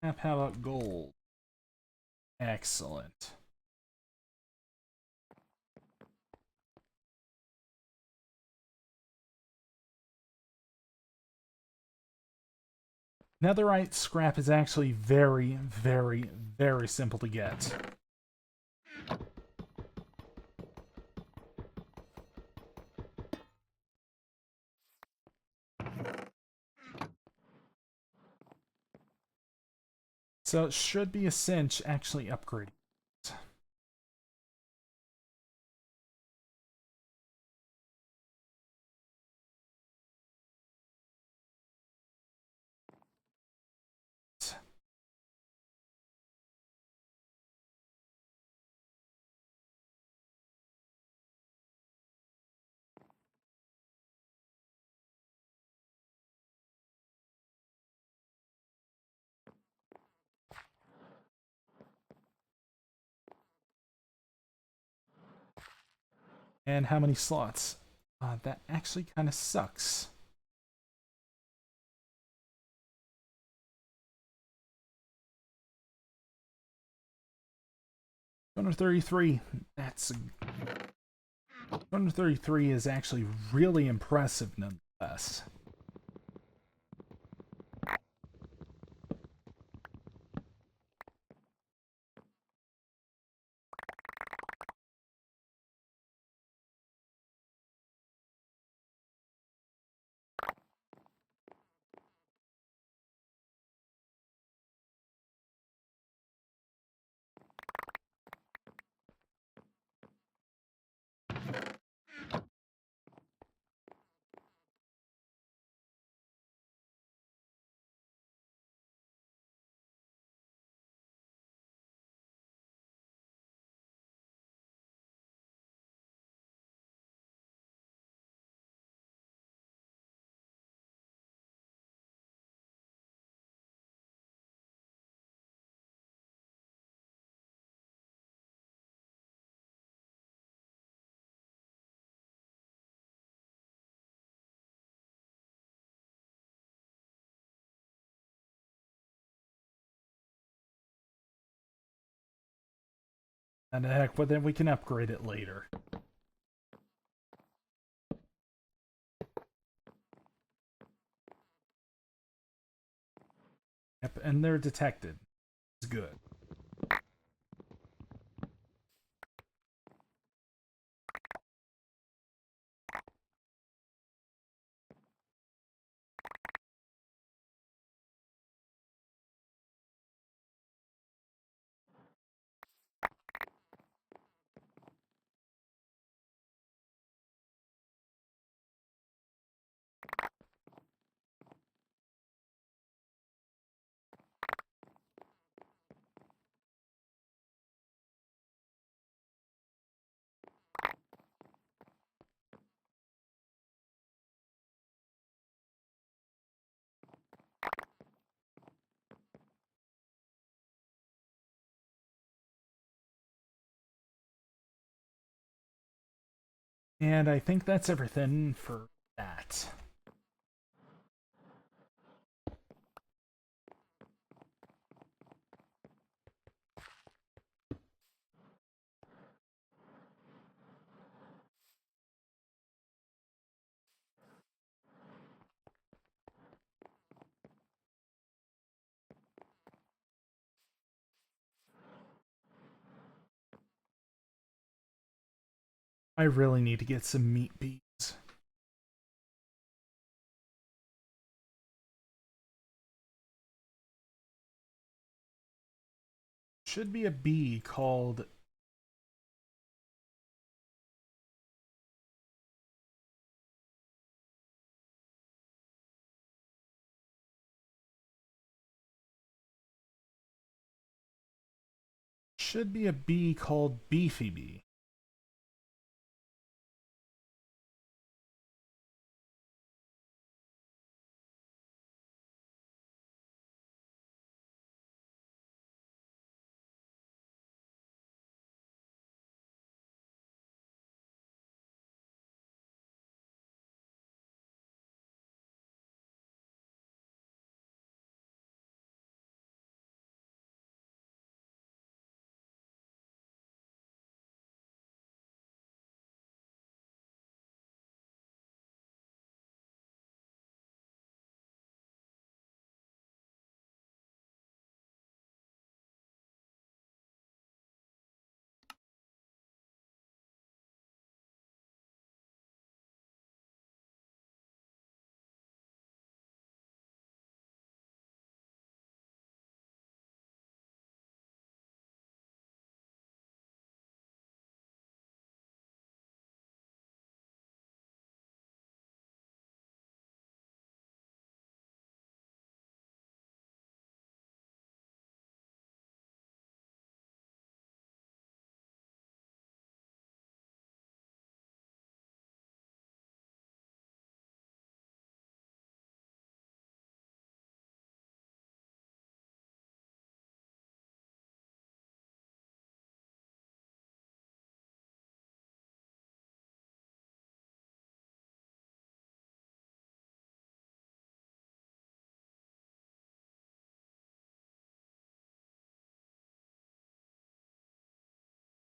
How about gold? Excellent. Netherite scrap is actually very, very, very simple to get. So it should be a cinch actually upgrading. 'And how many slots? That actually kind of sucks. 233. 233 is actually really impressive nonetheless. And the heck, but then we can upgrade it later. Yep, and they're detected. It's good. And I think that's everything for that. I really need to get some meat beads. Should be a bee called Beefy Bee.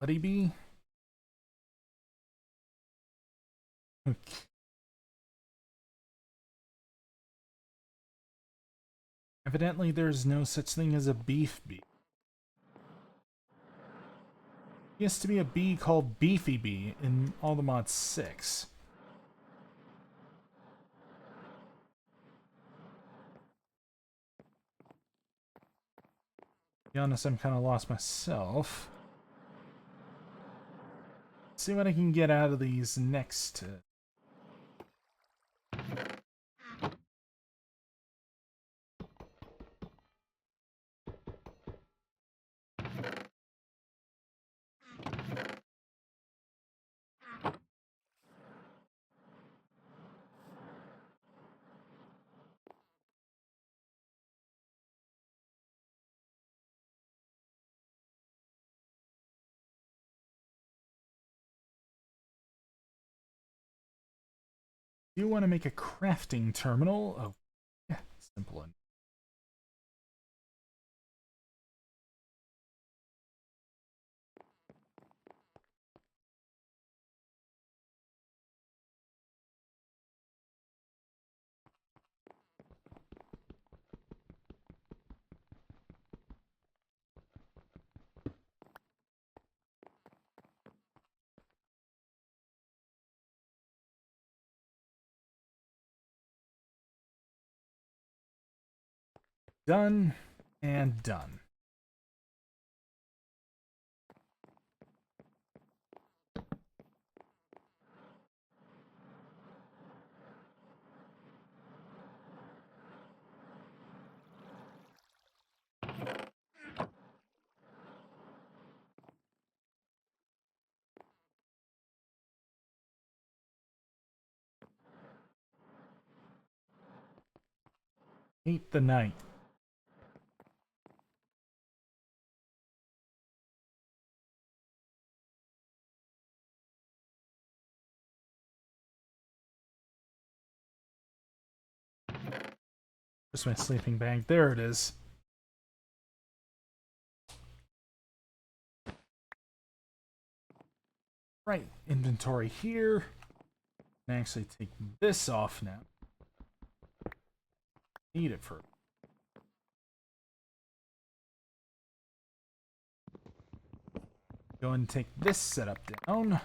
Buddy bee? Okay. Evidently, there's no such thing as a beef bee. There used to be a bee called Beefy Bee in all the mods 6. To be honest, I'm kind of lost myself. Let's see what I can get out of these next. Do you want to make a crafting terminal? Oh, yeah, simple enough. Done and done. Hate the night. Where's my sleeping bag? There it is. Right, inventory here. I actually take this off now. Need it for. Go and take this setup down.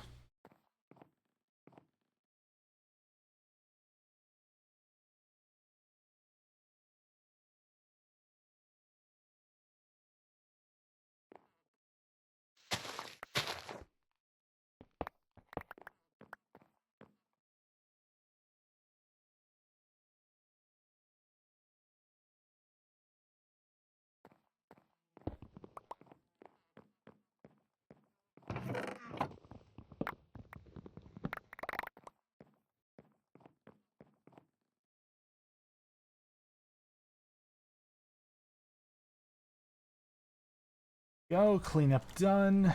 Go, cleanup done.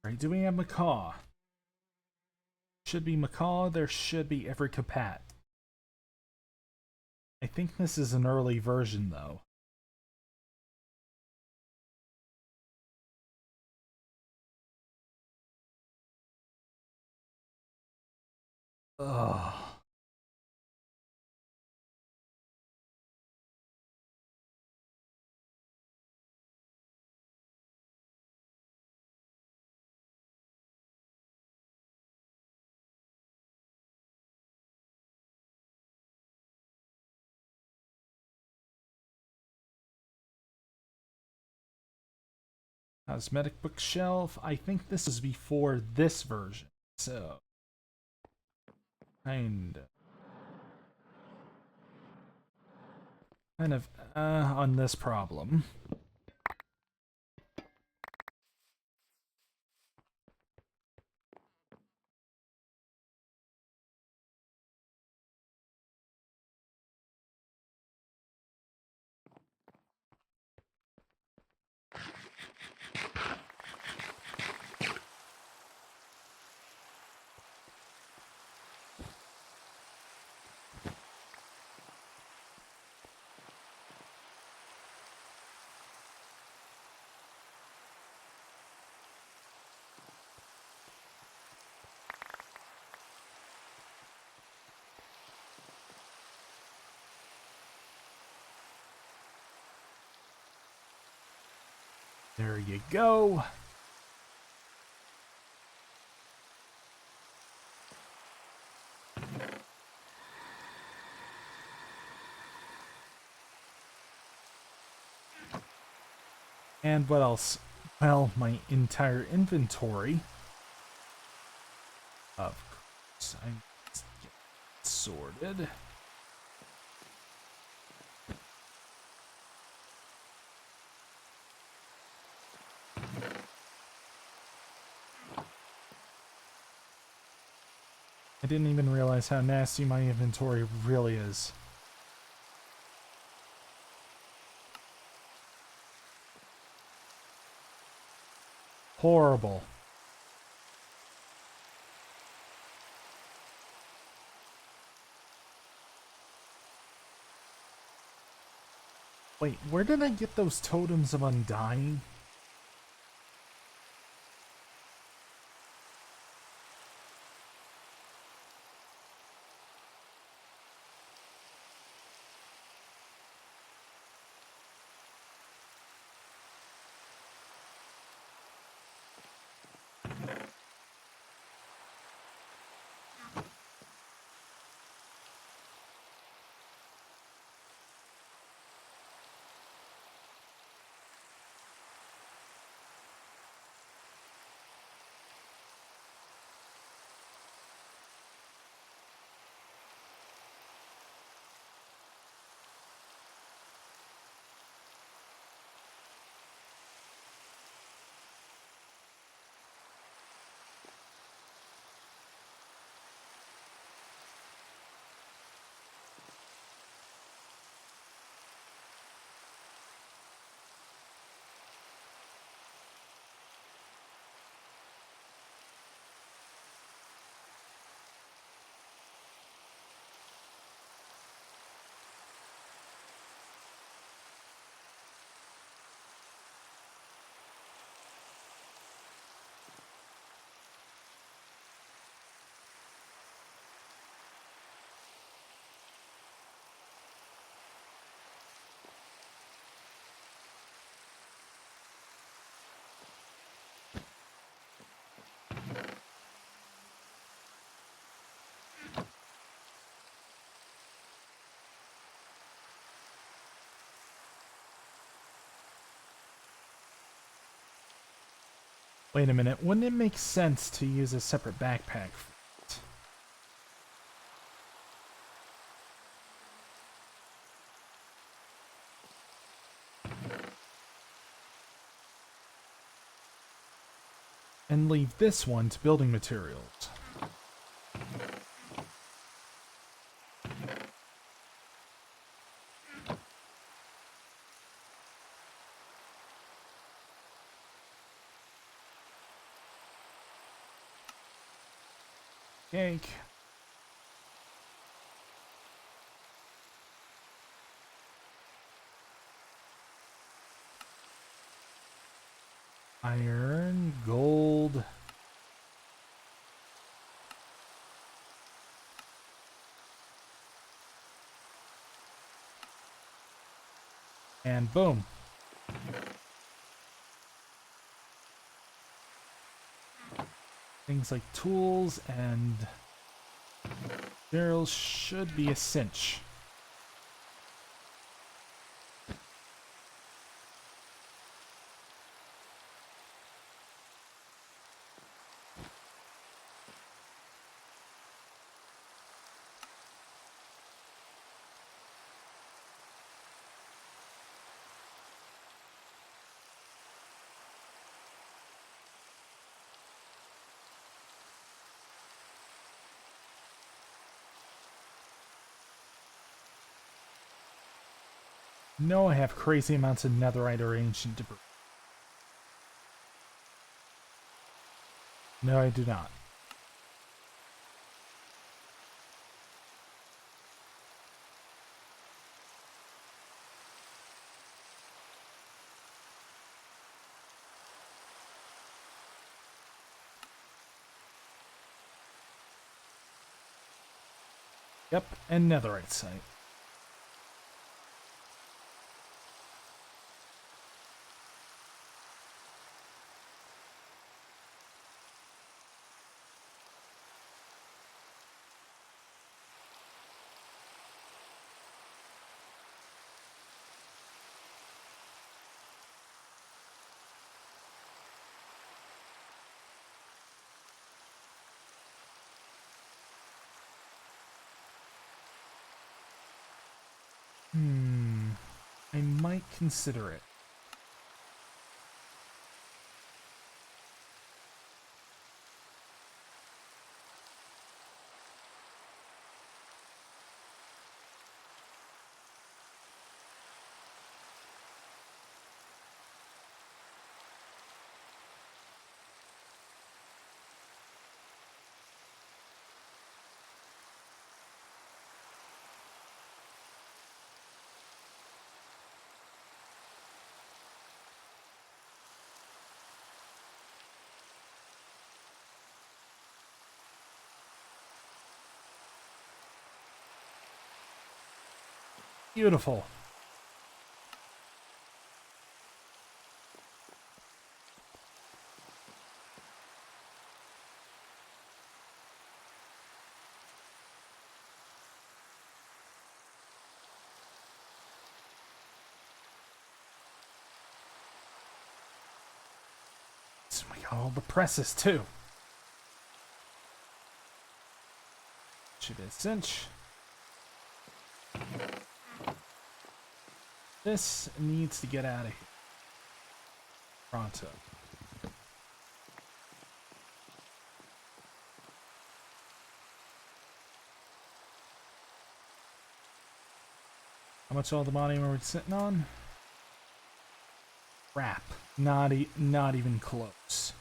Right, do we have macaw? Should be macaw, there should be every capat. I think this is an early version though. Ugh. Cosmetic bookshelf. I think this is before this version. So kind of on this problem. There you go. And what else? Well, my entire inventory. Of course, I get sorted. I didn't even realize how nasty my inventory really is. Horrible. Wait, where did I get those totems of undying? Wait a minute, wouldn't it make sense to use a separate backpack for it? And leave this one to building materials. Cake. Iron, gold. And boom. Things like tools and barrels should be a cinch. No, I have crazy amounts of netherite or ancient debris. No, I do not. Yep, and netherite site. might consider it. Beautiful. So we got all the presses too. Should be a cinch. This needs to get out of here. Pronto. How much all the body are we sitting on? Crap. Not even close.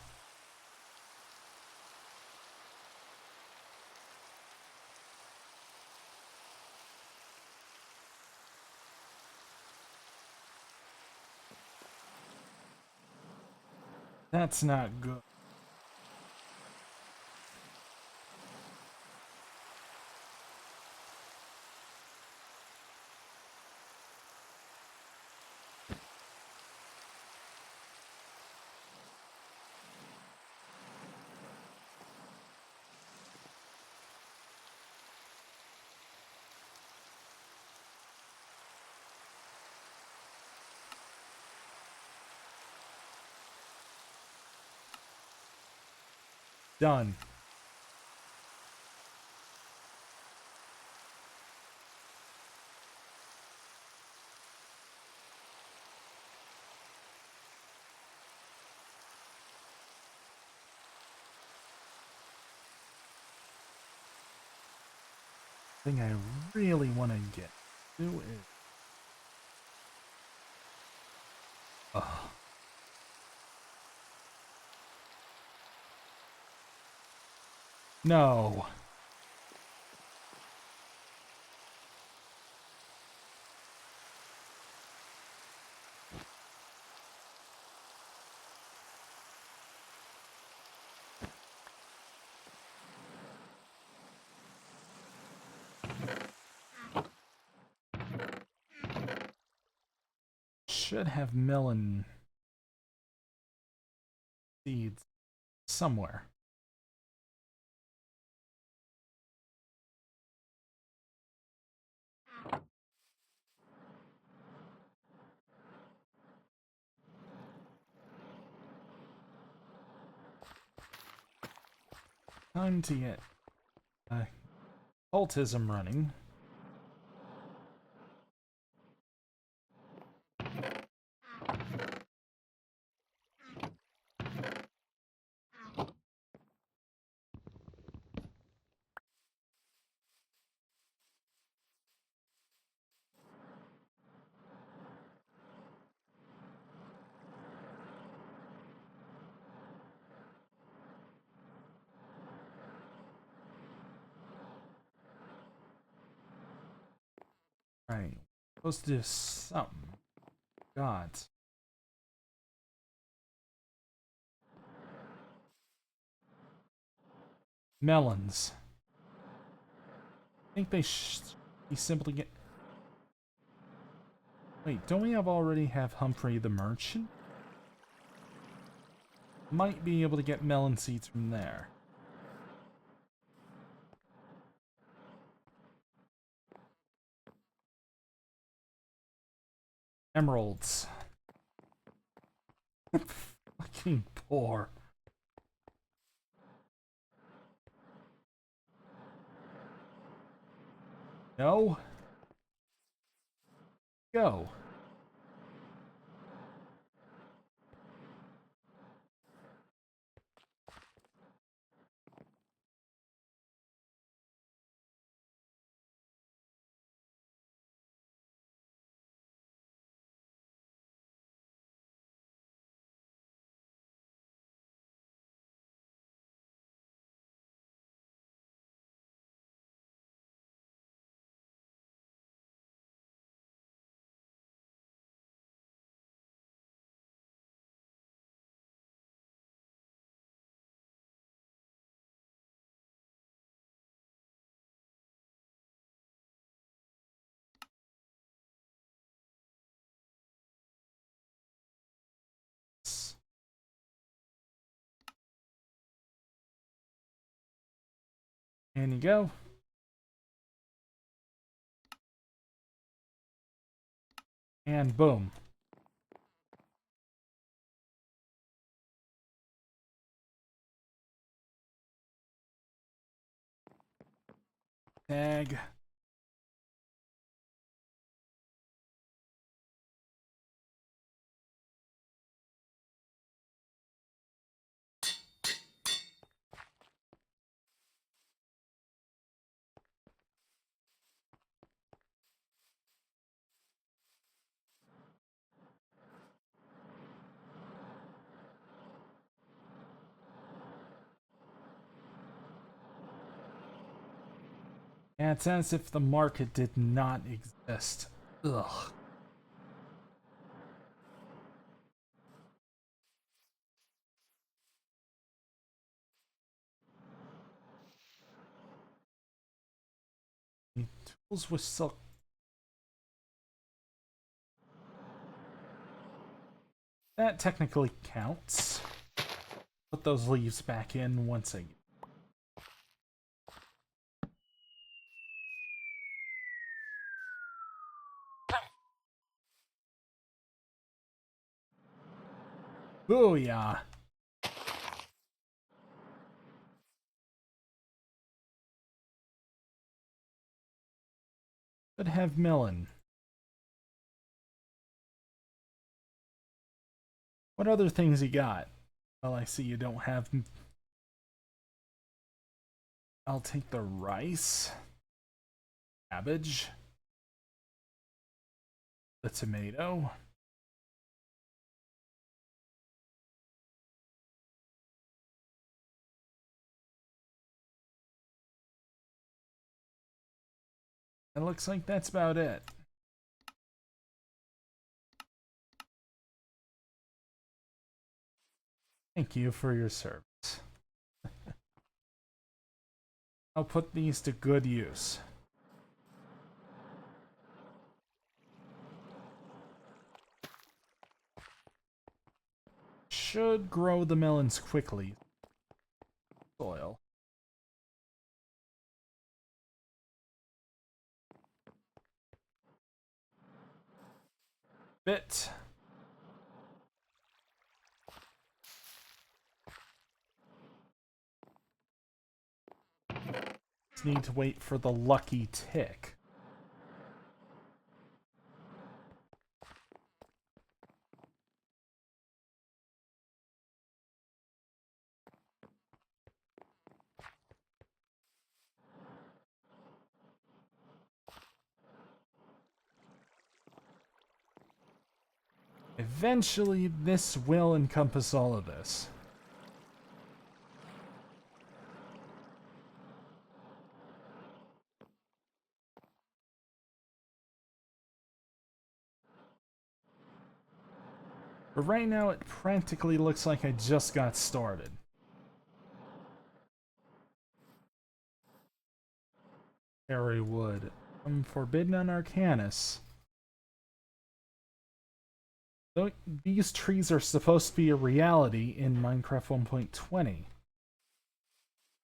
That's not good. Done. The thing I really want to get to is... Ugh. No. Should have melon seeds somewhere. Time to get cultism running. Right. Supposed to do something. God. Melons. I think they simply get... Wait, don't we already have Humphrey the Merchant? Might be able to get melon seeds from there. Emeralds. Fucking poor. No. Go. And you go. And boom. Tag. Yeah, it's as if the market did not exist. Ugh. Tools with silk. That technically counts. Put those leaves back in once again. Booyah! Could have melon. What other things you got? Well, I see you don't have... I'll take the rice. Cabbage. The tomato. It looks like that's about it. Thank you for your service. I'll put these to good use. Should grow the melons quickly. Soil. Bit. Just need to wait for the lucky tick. Eventually, this will encompass all of this. But right now, it practically looks like I just got started. Cherry wood. Forbidden on Arcanus. Though these trees are supposed to be a reality in Minecraft 1.20.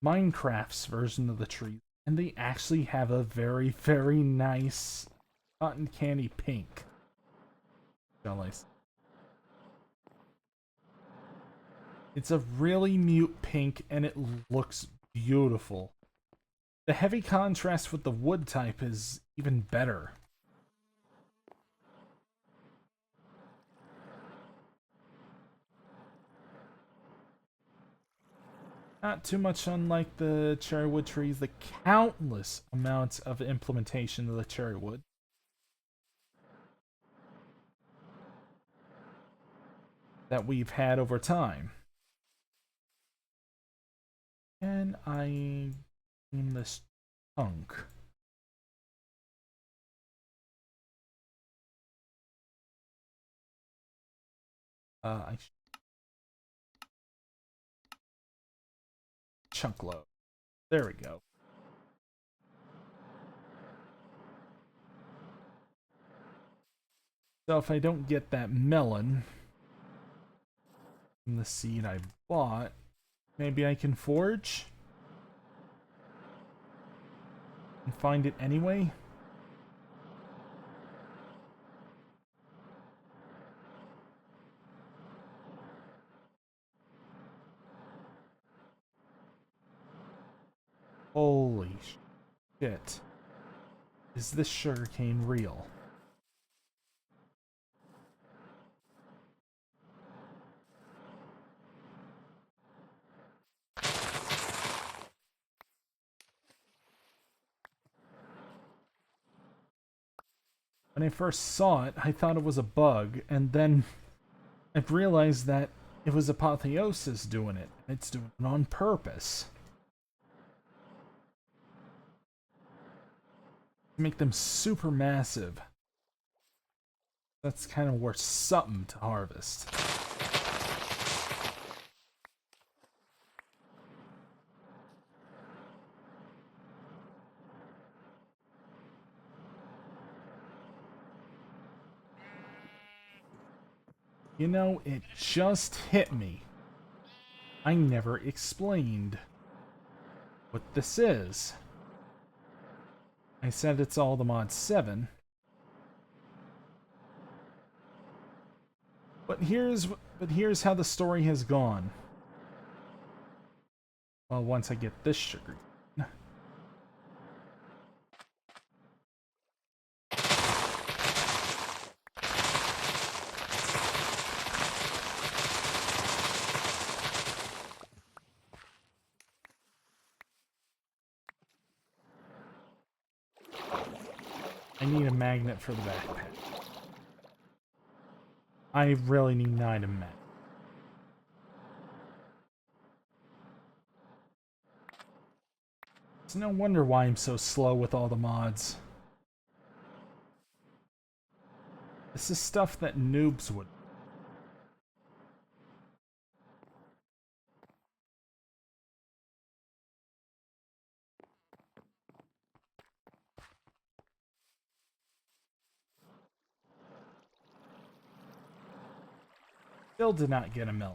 Minecraft's version of the tree, and they actually have a very, very nice cotton candy pink. It's a really mute pink, and it looks beautiful. The heavy contrast with the wood type is even better. Not too much unlike the cherrywood trees, the countless amounts of implementation of the cherrywood. That we've had over time. And I in this chunk. I chunk load. There we go. So if I don't get that melon from the seed I bought, maybe I can forge? and find it anyway? Holy shit. Is this sugarcane real? When I first saw it, I thought it was a bug, and then I've realized that it was Apotheosis doing it. It's doing it on purpose. To make them super massive. That's kind of worth something to harvest. You know, it just hit me. I never explained what this is. I said it's all the mod 7. But here's how the story has gone. Well, once I get this sugar. I need a magnet for the backpack. I really need an item magnet. It's no wonder why I'm so slow with all the mods. This is stuff that noobs would. Still did not get a melon.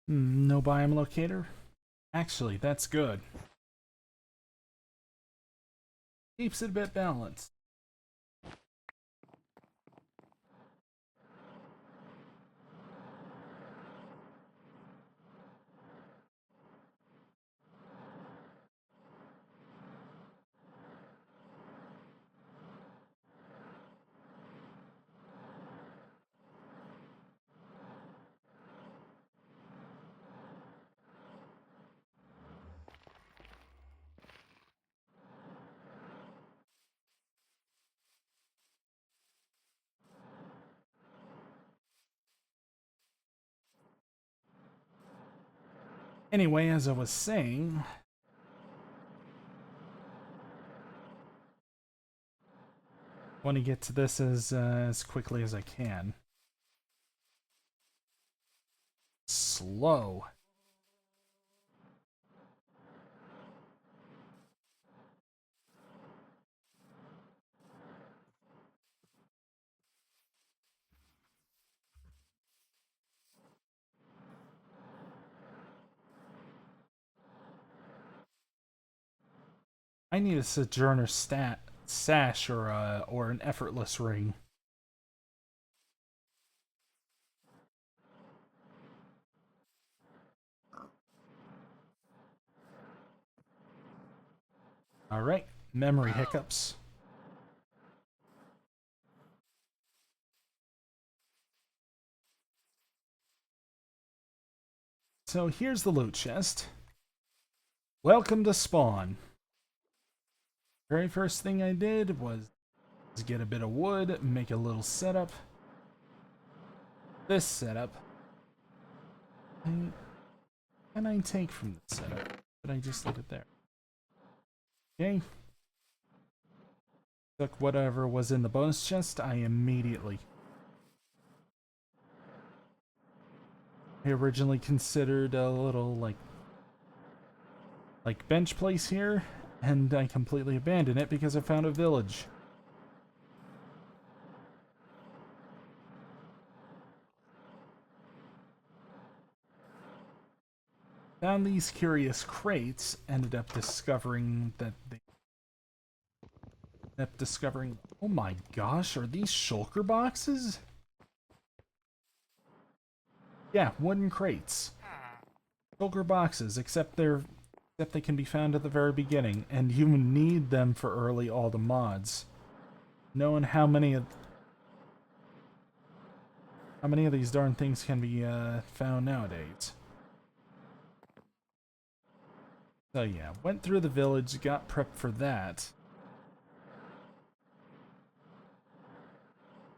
No biome locator? Actually, that's good. Keeps it a bit balanced. Anyway, as I was saying, I want to get to this as quickly as I can. Slow. I need a Sojourner sash or an effortless ring. All right, memory hiccups. So here's the loot chest. Welcome to spawn. Very first thing I did was get a bit of wood, make a little setup. This setup. Can I take from the setup? But I just leave it there. Okay. Took whatever was in the bonus chest. I originally considered a little like bench place here, and I completely abandoned it because I found a village. Found these curious crates, ended up discovering oh my gosh, are these shulker boxes? Yeah, wooden crates. Shulker boxes, except they can be found at the very beginning, and you need them for early all the mods. Knowing how many of these darn things can be found nowadays. So yeah, went through the village, got prepped for that.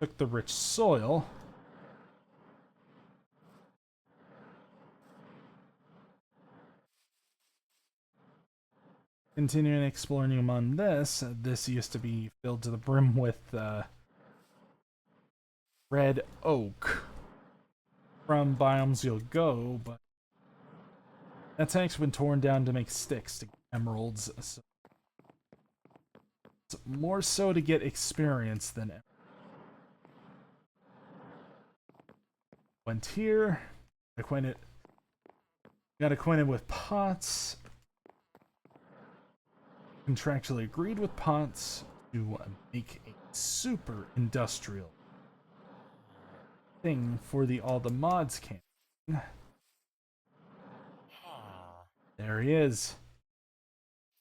Took the rich soil. Continuing exploring among this. This used to be filled to the brim with red oak. From biomes you'll go, but that tank's been torn down to make sticks to get emeralds. So it's more so to get experience than ever. Went here, got acquainted with pots, contractually agreed with pots to make a super industrial thing for all the mods camp. There he is.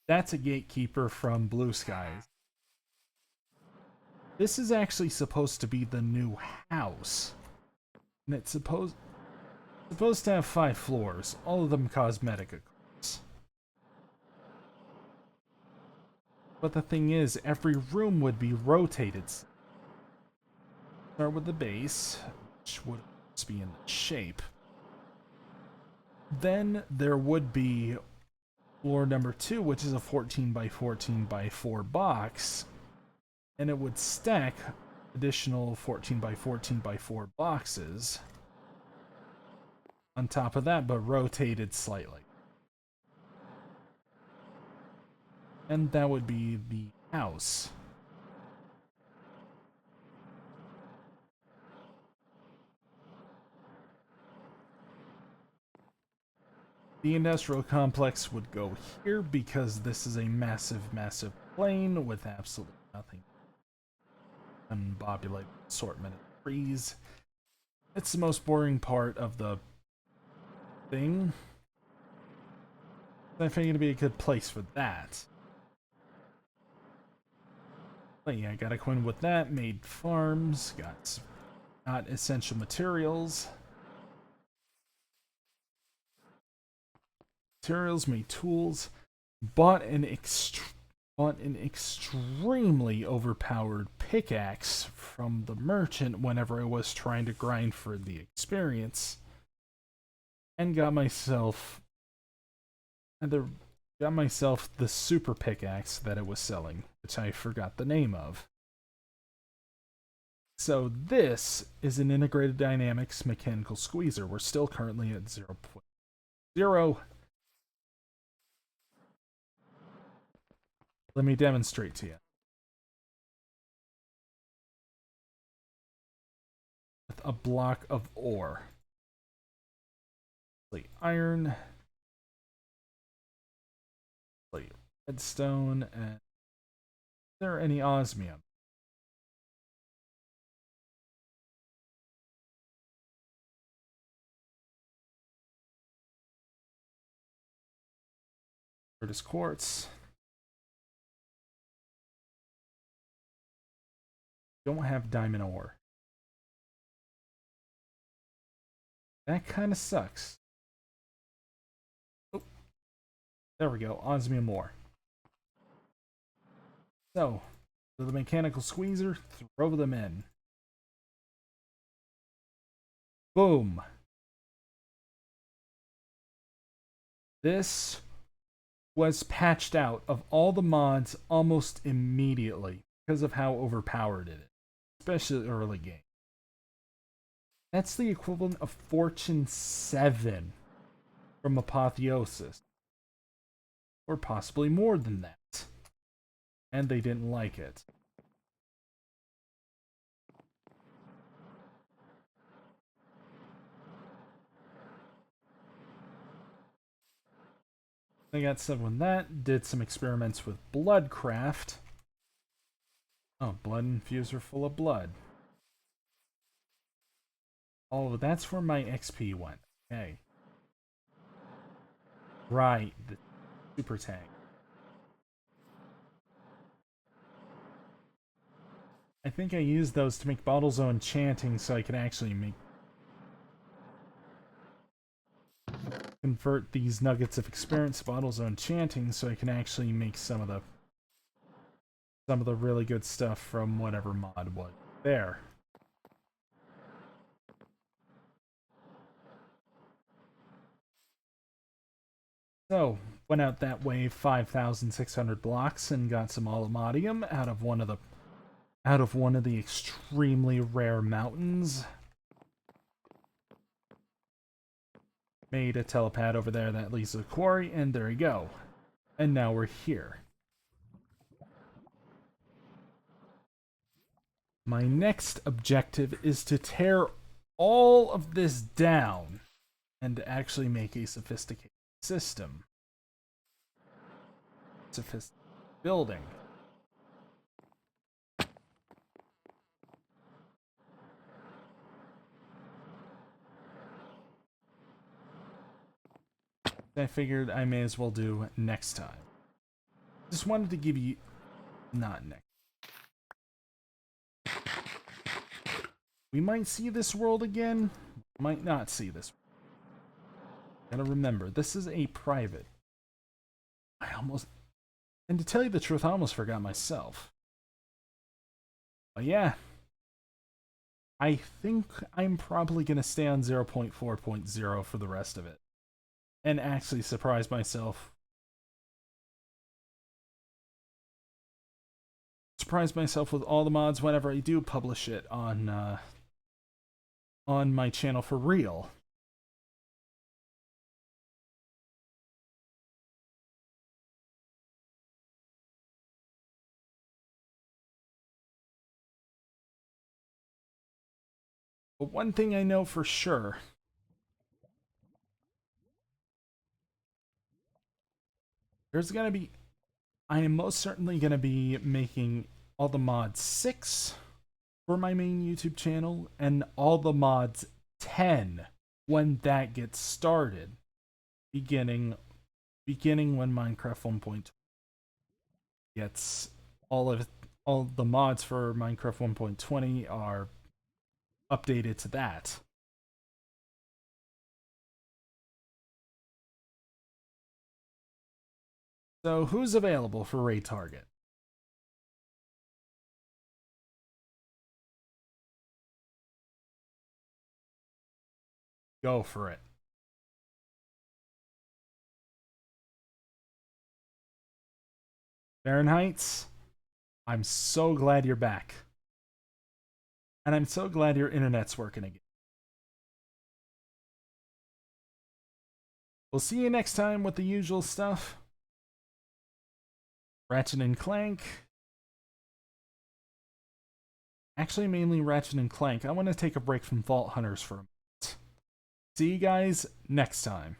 That's a gatekeeper from Blue Skies. This is actually supposed to be the new house. And it's supposed to have 5 floors, all of them cosmetic, of course. But the thing is, every room would be rotated. Start with the base, which would be in the shape. Then there would be floor number 2, which is a 14 by 14 by 4 box, and it would stack additional 14 by 14 by 4 boxes on top of that, but rotated slightly. And that would be the house. The industrial complex would go here because this is a massive, massive plain with absolutely nothing. Unpopulated assortment of trees. It's the most boring part of the thing. I think it'd be a good place for that. But yeah, I got acquainted with that, made farms, got essential materials. Made tools, bought an extremely overpowered pickaxe from the merchant whenever I was trying to grind for the experience, and got myself the super pickaxe that it was selling, which I forgot the name of. So this is an integrated dynamics mechanical squeezer. We're still currently at 0.0. Let me demonstrate to you. With a block of ore. Iron. Redstone. And is there any osmium? Curtis quartz. Don't have diamond ore. That kind of sucks. Oh, there we go. Osmium ore. So, with the mechanical squeezer, throw them in. Boom. This was patched out of all the mods almost immediately, because of how overpowered it is, especially early game. That's the equivalent of Fortune 7 from Apotheosis. Or possibly more than that. And they didn't like it. I got 7 with that, did some experiments with Bloodcraft. Oh, blood infuser full of blood. Oh, that's where my XP went. Okay. Right, the super tank. I think I used those to make bottles of enchanting so I could actually convert these nuggets of experience bottles of enchanting so I can actually make some of the really good stuff from whatever mod was there. So, went out that way 5,600 blocks and got some aluminium out of one of the extremely rare mountains. Made a telepad over there that leads to the quarry, and there we go. And now we're here. My next objective is to tear all of this down and actually make a sophisticated system. Sophisticated building. I figured I may as well do next time. Just wanted to give you... Not next. We might see this world again. Might not see this. Gotta remember, this is a private. And to tell you the truth, I almost forgot myself. But yeah. I think I'm probably gonna stay on 0.4.0 for the rest of it. And actually surprise myself. Surprise myself with all the mods whenever I do publish it on my channel for real. But one thing I know for sure, I am most certainly gonna be making all the mods 6 for my main YouTube channel, and all the mods 10 when that gets started. Beginning when Minecraft 1.20 gets all the mods for Minecraft 1.20 are updated to that. So who's available for raid target? Go for it. Fahrenheit's, I'm so glad you're back. And I'm so glad your internet's working again. We'll see you next time with the usual stuff. Ratchet and Clank. Actually, mainly Ratchet and Clank. I want to take a break from Vault Hunters for a minute. See you guys next time.